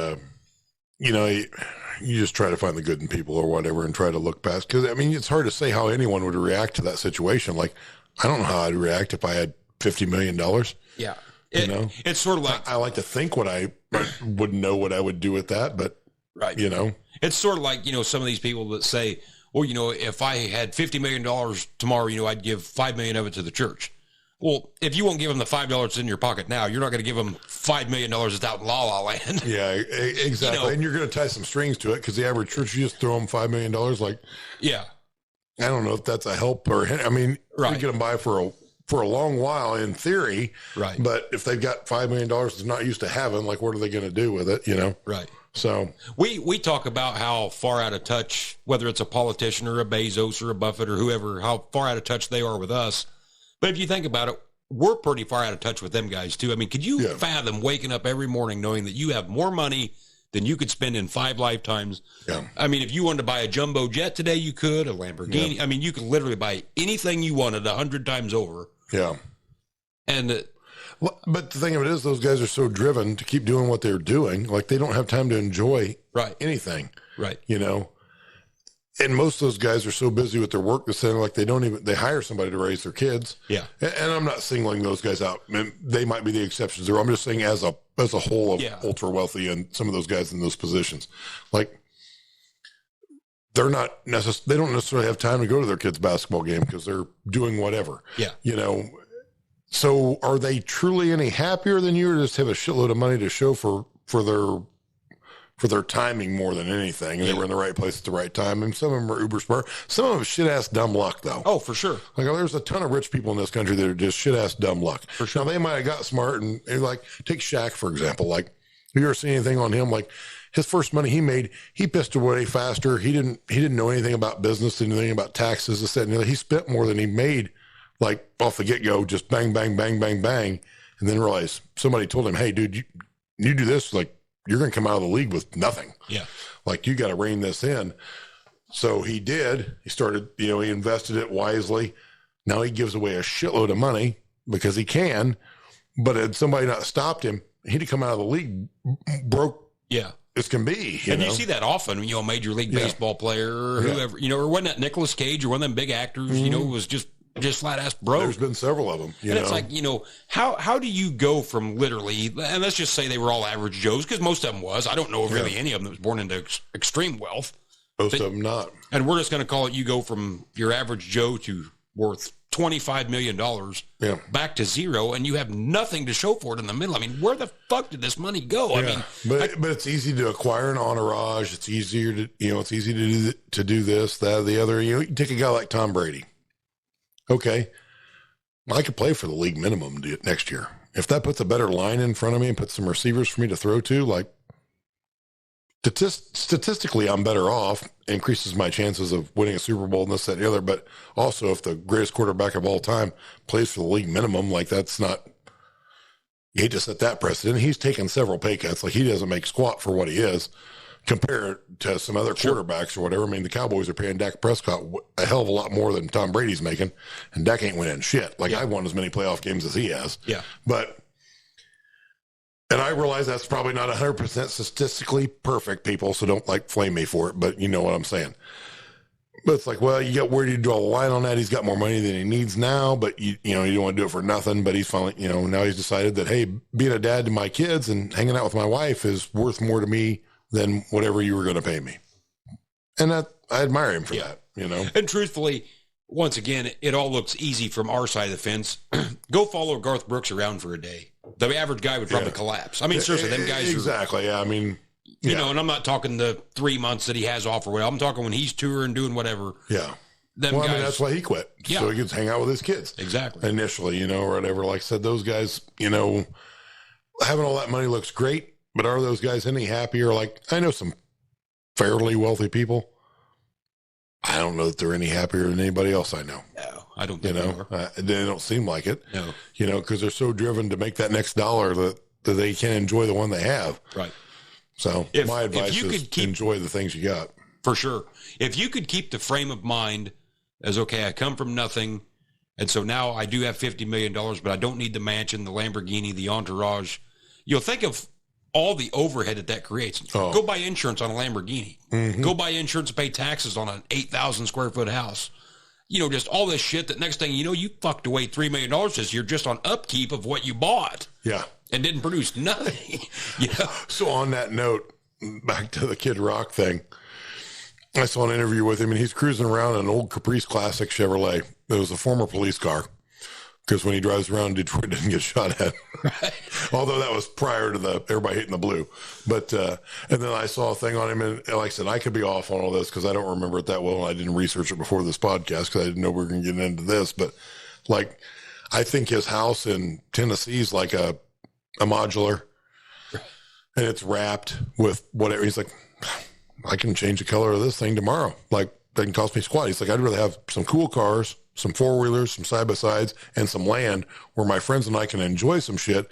Speaker 2: you just try to find the good in people or whatever and try to look past. Because, it's hard to say how anyone would react to that situation. Like, I don't know how I'd react if I had $50 million.
Speaker 1: Yeah. It's sort of like,
Speaker 2: I like to think I would know what I would do with that, but
Speaker 1: right. It's sort of like, some of these people that say, well, if I had $50 million tomorrow, I'd give $5 million of it to the church. Well, if you won't give them the $5 in your pocket now, you're not going to give them $5 million that's out in La La Land.
Speaker 2: Yeah, exactly. And you're going to tie some strings to it because the average church, you just throw them $5 million. Like,
Speaker 1: yeah,
Speaker 2: I don't know if that's a help or, right. You get them by for a long while in theory.
Speaker 1: Right.
Speaker 2: But if they've got $5 million that's not used to having, like, what are they going to do with it?
Speaker 1: Right.
Speaker 2: So
Speaker 1: we talk about how far out of touch, whether it's a politician or a Bezos or a Buffett or whoever, how far out of touch they are with us. But if you think about it, we're pretty far out of touch with them guys too. Could you fathom waking up every morning knowing that you have more money than you could spend in 5 lifetimes?
Speaker 2: Yeah.
Speaker 1: If you wanted to buy a jumbo jet today, you could, a Lamborghini. Yeah. You could literally buy anything you wanted 100 times over.
Speaker 2: Yeah.
Speaker 1: And
Speaker 2: but the thing of it is, those guys are so driven to keep doing what they're doing. Like, they don't have time to enjoy anything.
Speaker 1: Right.
Speaker 2: And most of those guys are so busy with their work that like they hire somebody to raise their kids.
Speaker 1: Yeah.
Speaker 2: And I'm not singling those guys out. They might be the exceptions there. I'm just saying as a whole of ultra wealthy and some of those guys in those positions, like, they don't necessarily have time to go to their kids' basketball game because they're doing whatever.
Speaker 1: Yeah.
Speaker 2: So are they truly any happier than you, or just have a shitload of money to show for their timing more than anything? And they were in the right place at the right time. And some of them are uber smart. Some of them have shit-ass dumb luck, though.
Speaker 1: Oh, for sure.
Speaker 2: Like, there's a ton of rich people in this country that are just shit-ass dumb luck.
Speaker 1: For sure.
Speaker 2: Now, they might have got smart and like, take Shaq, for example. Like, you ever see anything on him? Like, his first money he made, he pissed away faster. He didn't know anything about business, didn't know anything about taxes, this, that, and the other. He spent more than he made, like, off the get-go, just bang, bang, bang, bang, bang, and then realized somebody told him, hey, dude, you do this, like, you're going to come out of the league with nothing.
Speaker 1: Yeah.
Speaker 2: Like, you got to rein this in. So he did. He started, he invested it wisely. Now he gives away a shitload of money because he can. But had somebody not stopped him, he'd have come out of the league broke.
Speaker 1: Yeah.
Speaker 2: As can be.
Speaker 1: You see that often, a Major League Baseball player or whoever, or wasn't that Nicolas Cage or one of them big actors, was just flat ass broke.
Speaker 2: There's been several of them.
Speaker 1: It's like, how do you go from literally, and let's just say they were all average Joes, because most of them was. I don't know really any of them that was born into extreme wealth.
Speaker 2: Most of them not. And
Speaker 1: we're just going to call it, you go from your average Joe to worth $25 million back to zero, and you have nothing to show for it in the middle. I mean, where the fuck did this money go?
Speaker 2: Yeah.
Speaker 1: I mean,
Speaker 2: but it's easy to acquire an entourage. It's easier to, it's easy to do this, that, or the other. You take a guy like Tom Brady. Okay. I could play for the league minimum next year. If that puts a better line in front of me and puts some receivers for me to throw to, like, statistically, I'm better off, increases my chances of winning a Super Bowl and this, that, and the other. But also, if the greatest quarterback of all time plays for the league minimum, like, that's not, you hate to set that precedent. He's taken several pay cuts. Like, he doesn't make squat for what he is compared to some other quarterbacks or whatever. I mean, the Cowboys are paying Dak Prescott a hell of a lot more than Tom Brady's making, and Dak ain't winning shit. Like, I've won as many playoff games as he has.
Speaker 1: Yeah.
Speaker 2: And I realize that's probably not 100% statistically perfect, people, so don't, flame me for it, but you know what I'm saying. But it's like, well, where do you draw the line on that? He's got more money than he needs now, but you don't want to do it for nothing. But he's finally, now he's decided that, hey, being a dad to my kids and hanging out with my wife is worth more to me than whatever you were going to pay me. And I admire him for that,
Speaker 1: And truthfully, once again, it all looks easy from our side of the fence. Go follow Garth Brooks around for a day. The average guy would probably collapse. I mean, seriously, them guys
Speaker 2: exactly. I mean,
Speaker 1: and I'm not talking the 3 months that he has off or whatever. I'm talking when he's touring, doing whatever.
Speaker 2: Yeah.
Speaker 1: Them guys,
Speaker 2: I mean, that's why he quit.
Speaker 1: Yeah.
Speaker 2: So he gets to hang out with his kids.
Speaker 1: Exactly.
Speaker 2: Initially, or whatever. Like I said, those guys, having all that money looks great, but are those guys any happier? Like, I know some fairly wealthy people. I don't know that they're any happier than anybody else I know.
Speaker 1: No, I don't think
Speaker 2: they don't seem like it.
Speaker 1: No.
Speaker 2: Because they're so driven to make that next dollar that they can't enjoy the one they have.
Speaker 1: Right.
Speaker 2: So my advice is enjoy the things you got.
Speaker 1: For sure. If you could keep the frame of mind as, okay, I come from nothing, and so now I do have $50 million, but I don't need the mansion, the Lamborghini, the entourage. Think of all the overhead that creates.
Speaker 2: Oh.
Speaker 1: Go buy insurance on a Lamborghini. Mm-hmm. Go buy insurance and pay taxes on an 8,000 square foot house. Just all this shit that next thing you fucked away $3 million this year just on upkeep of what you bought.
Speaker 2: Yeah.
Speaker 1: And didn't produce nothing.
Speaker 2: So on that note, back to the Kid Rock thing, I saw an interview with him, and he's cruising around in an old Caprice Classic Chevrolet. It was a former police car. Because when he drives around Detroit, doesn't get shot at. Right. Although that was prior to everybody hitting the blue. But, and then I saw a thing on him, and like I said, I could be off on all this because I don't remember it that well, and I didn't research it before this podcast because I didn't know we were going to get into this. But, I think his house in Tennessee is like a modular, and it's wrapped with whatever. He's like, I can change the color of this thing tomorrow. Doesn't cost me squat. He's like, I'd rather have some cool cars, some four-wheelers, some side-by-sides, and some land where my friends and I can enjoy some shit.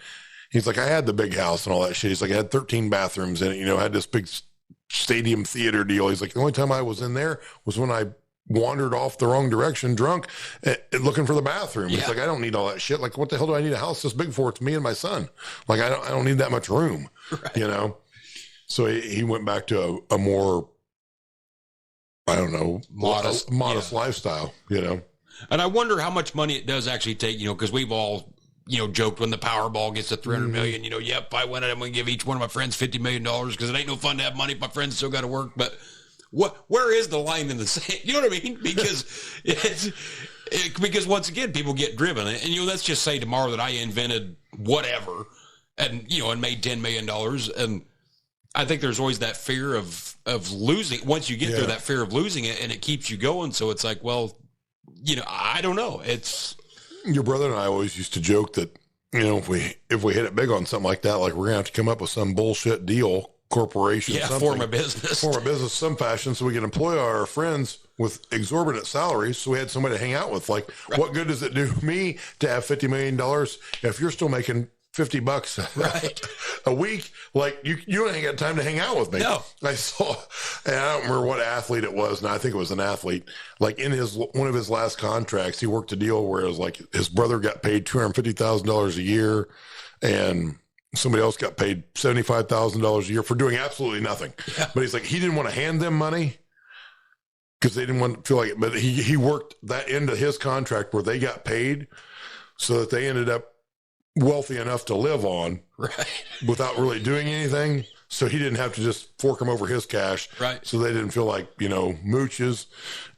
Speaker 2: He's like, I had the big house and all that shit. He's like, I had 13 bathrooms in it, had this big stadium theater deal. He's like, the only time I was in there was when I wandered off the wrong direction drunk looking for the bathroom. Yeah. He's like, I don't need all that shit. Like, what the hell do I need a house this big for? It's me and my son. Like, I don't need that much room, right. So he went back to a more, I don't know, modest lifestyle,
Speaker 1: And I wonder how much money it does actually take, because we've all, joked when the Powerball gets to 300 million, yep, if I win it, I'm going to give each one of my friends $50 million because it ain't no fun to have money if my friends still got to work. But where is the line in the sand? You know what I mean? Because because once again, people get driven. And, let's just say tomorrow that I invented whatever and, and made $10 million. And I think there's always that fear of losing. Once you get there, that fear of losing it, and it keeps you going. So it's like, well, I don't know. It's
Speaker 2: your brother and I always used to joke that, if we hit it big on something like that, like we're gonna have to come up with some bullshit deal, corporation,
Speaker 1: form a business, some fashion,
Speaker 2: so we can employ our friends with exorbitant salaries. So we had somebody to hang out with. Like, What good does it do me to have $50 million if you're still making $50
Speaker 1: Right.
Speaker 2: a week. Like you ain't got time to hang out with me.
Speaker 1: No.
Speaker 2: I saw, and I don't remember what athlete it was. And I think it was an athlete. Like in one of his last contracts, he worked a deal where it was like his brother got paid $250,000 a year, and somebody else got paid $75,000 a year for doing absolutely nothing.
Speaker 1: Yeah.
Speaker 2: But he's like, he didn't want to hand them money because they didn't want to feel like it. But he worked that into his contract where they got paid so that they ended up wealthy enough to live on,
Speaker 1: right,
Speaker 2: without really doing anything. So he didn't have to just fork them over his cash.
Speaker 1: Right.
Speaker 2: So they didn't feel like, mooches,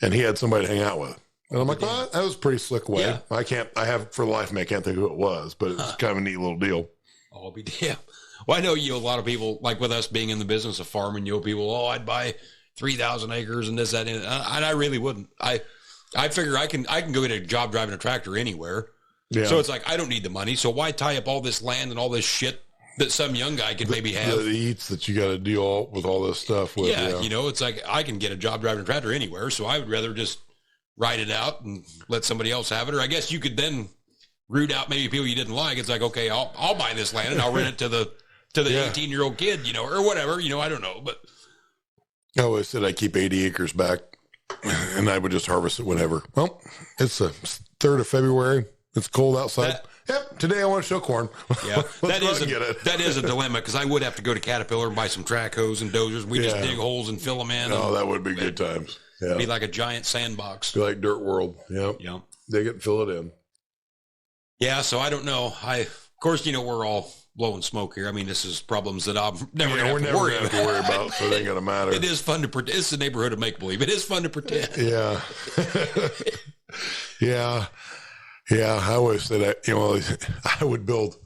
Speaker 2: and he had somebody to hang out with. And I'm like, oh, that was a pretty slick way.
Speaker 1: Yeah.
Speaker 2: I have for the life of me, I can't think who it was, but it's kind of a neat little deal.
Speaker 1: I'll be damned. Well, I know, a lot of people, like with us being in the business of farming, people, I'd buy 3,000 acres and this, that, and I really wouldn't. I figure I can go get a job driving a tractor anywhere. Yeah. So it's like, I don't need the money. So why tie up all this land and all this shit that some young guy could maybe have?
Speaker 2: The eats that you got to deal with all this stuff with.
Speaker 1: Yeah, it's like I can get a job driving a tractor anywhere. So I would rather just ride it out and let somebody else have it. Or I guess you could then root out maybe people you didn't like. It's like, okay, I'll buy this land and I'll rent it to the 18-year-old kid, or whatever, I don't know. But
Speaker 2: I always said I keep 80 acres back and I would just harvest it whenever. Well, it's the 3rd of February. It's cold outside. Today I want to show corn.
Speaker 1: Yeah, that is a dilemma, because I would have to go to Caterpillar and buy some track hose and dozers. We just dig holes and fill them in.
Speaker 2: Oh, that would be good times. Yeah.
Speaker 1: Be like a giant sandbox.
Speaker 2: Be like Dirt World. Yep.
Speaker 1: Yeah.
Speaker 2: Dig it and fill it in.
Speaker 1: Yeah, so I don't know. Of course, we're all blowing smoke here. I mean, this is problems that I'm never going to have to worry about.
Speaker 2: So it ain't going to matter.
Speaker 1: It is fun to pretend. It's the neighborhood of make-believe. It is fun to pretend.
Speaker 2: Yeah. Yeah. Yeah, I always said I would build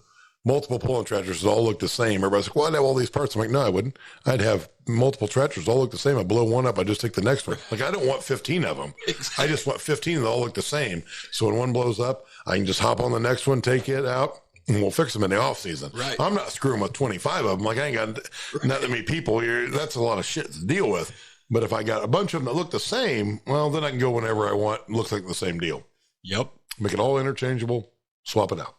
Speaker 2: multiple pulling tractors that all look the same. Everybody's like, well, I'd have all these parts. I'm like, no, I wouldn't. I'd have multiple tractors all look the same. I blow one up, I just take the next one. Like, I don't want 15 of them. Exactly. I just want 15 that all look the same. So when one blows up, I can just hop on the next one, take it out, and we'll fix them in the off season.
Speaker 1: Right.
Speaker 2: I'm not screwing with 25 of them. Like, I ain't got not that many people here. That's a lot of shit to deal with. But if I got a bunch of them that look the same, well, then I can go whenever I want. It looks like the same deal.
Speaker 1: Yep.
Speaker 2: Make it all interchangeable, swap it out.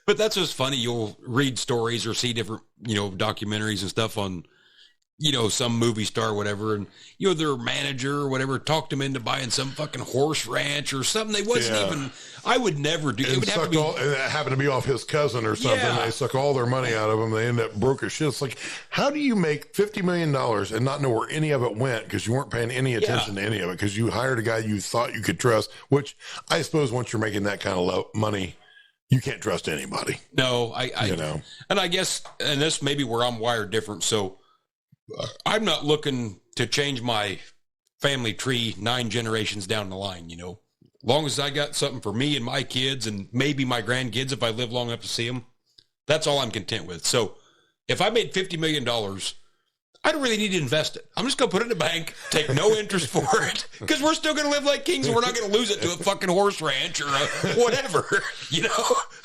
Speaker 1: But that's just funny. You'll read stories or see different, documentaries and stuff on, some movie star or whatever. And, their manager or whatever talked them into buying some fucking horse ranch or something. They wasn't even, I would never do. It would have to be. And
Speaker 2: that happened to be off his cousin or something. Yeah. They suck all their money out of him. They end up broke as shit. It's like, how do you make $50 million and not know where any of it went because you weren't paying any attention to any of it because you hired a guy you thought you could trust, which I suppose once you're making that kind of money, you can't trust anybody.
Speaker 1: No, I and I guess, and this may be where I'm wired different. So I'm not looking to change my family tree 9 generations down the line, long as I got something for me and my kids and maybe my grandkids, if I live long enough to see them, that's all I'm content with. So if I made $50 million, I don't really need to invest it. I'm just going to put it in the bank, take no interest for it, because we're still going to live like kings and we're not going to lose it to a fucking horse ranch or whatever,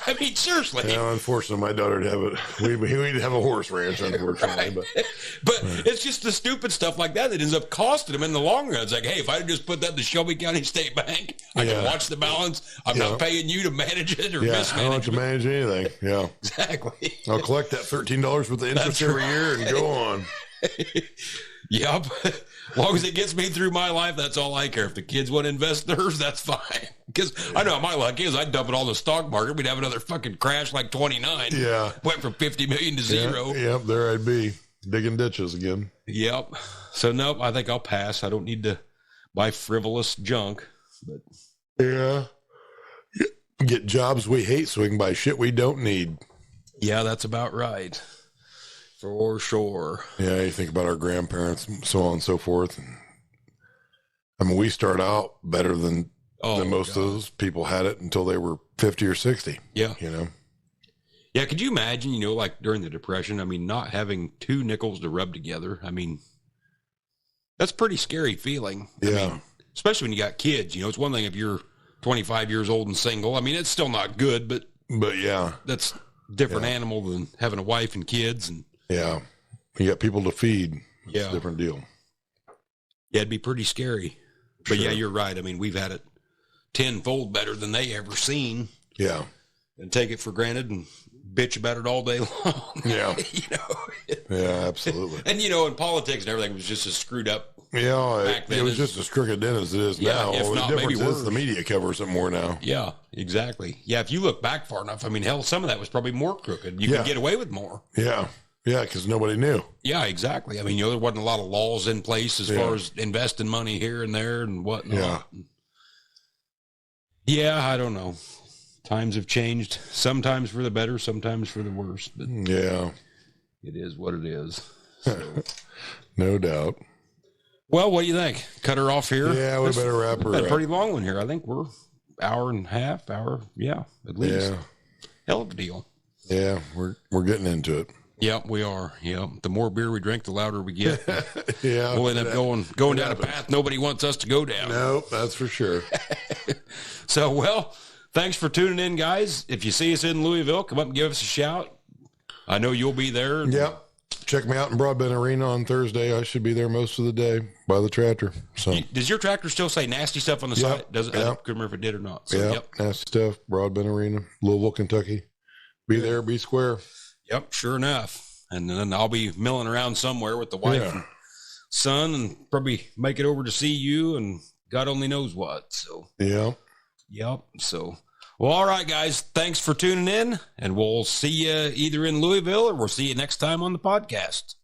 Speaker 1: I mean, seriously.
Speaker 2: Yeah, unfortunately, my daughter would have it. We'd have a horse ranch, unfortunately.
Speaker 1: Right. But it's just the stupid stuff like that ends up costing them in the long run. It's like, hey, if I just put that in the Shelby County State Bank, I can watch the balance. I'm not paying you to manage it or mismanage it.
Speaker 2: I don't have to manage anything. Yeah.
Speaker 1: Exactly.
Speaker 2: I'll collect that $13 with the interest every year and go on.
Speaker 1: Yep. As long as it gets me through my life, that's all I care. If the kids want to invest theirs, that's fine. Because I know my luck is I'd dump it all in the stock market. We'd have another fucking crash like 29.
Speaker 2: Yeah.
Speaker 1: Went from 50 million to zero.
Speaker 2: Yep. There I'd be digging ditches again.
Speaker 1: Yep. So nope, I think I'll pass. I don't need to buy frivolous junk. But
Speaker 2: yeah. Get jobs we hate so we can buy shit we don't need.
Speaker 1: Yeah, that's about right. For sure.
Speaker 2: Yeah, you think about our grandparents, so on and so forth. I mean, we start out better than most of those people had it until they were 50 or 60.
Speaker 1: Yeah.
Speaker 2: Yeah,
Speaker 1: could you imagine, like during the Depression, I mean, not having 2 nickels to rub together? I mean, that's a pretty scary feeling.
Speaker 2: Yeah.
Speaker 1: I mean, especially when you got kids. It's one thing if you're 25 years old and single. I mean, it's still not good, but
Speaker 2: yeah.
Speaker 1: That's a different animal than having a wife and kids and
Speaker 2: yeah. You got people to feed. It's
Speaker 1: a
Speaker 2: different deal.
Speaker 1: Yeah, it'd be pretty scary. But
Speaker 2: sure.
Speaker 1: Yeah, you're right. I mean, we've had it tenfold better than they ever seen.
Speaker 2: Yeah.
Speaker 1: And take it for granted and bitch about it all day long.
Speaker 2: Yeah.
Speaker 1: You know?
Speaker 2: Yeah, absolutely.
Speaker 1: And, you know, in politics and everything was just as screwed up.
Speaker 2: Yeah, it was just as crooked then as it is now.
Speaker 1: If not,
Speaker 2: the difference
Speaker 1: maybe worse.
Speaker 2: is the media covers it more now.
Speaker 1: Yeah, exactly. Yeah, if you look back far enough, I mean, hell, some of that was probably more crooked. You could get away with more.
Speaker 2: Yeah, because nobody knew.
Speaker 1: Yeah, exactly. I mean, you know, there wasn't a lot of laws in place as far as investing money here and there and whatnot. Yeah, I don't know. Times have changed, sometimes for the better, sometimes for the worse. But
Speaker 2: yeah,
Speaker 1: it is what it is. So.
Speaker 2: No doubt.
Speaker 1: Well, what do you think? Cut her off here?
Speaker 2: Yeah, we better wrap her up.
Speaker 1: A pretty long one here. I think we're hour and a half, at least.
Speaker 2: Yeah.
Speaker 1: Hell of a deal.
Speaker 2: Yeah, we're getting into it.
Speaker 1: Yep, we are. Yep. The more beer we drink, the louder we get.
Speaker 2: Yeah.
Speaker 1: We'll end up going down a path nobody wants us to go down.
Speaker 2: No, that's for sure.
Speaker 1: So, well, thanks for tuning in, guys. If you see us in Louisville, come up and give us a shout. I know you'll be there.
Speaker 2: Yep. Check me out in Broadbent Arena on Thursday. I should be there most of the day by the tractor. So,
Speaker 1: does your tractor still say nasty stuff on the side? Does it? I don't remember if it did or not. So,
Speaker 2: yep. Nasty stuff. Broadbent Arena, Louisville, Kentucky. Be there, be square.
Speaker 1: Yep, sure enough. And then I'll be milling around somewhere with the wife and son, and probably make it over to see you, and God only knows what. So, yep. So, well, all right, guys. Thanks for tuning in, and we'll see you either in Louisville or we'll see you next time on the podcast.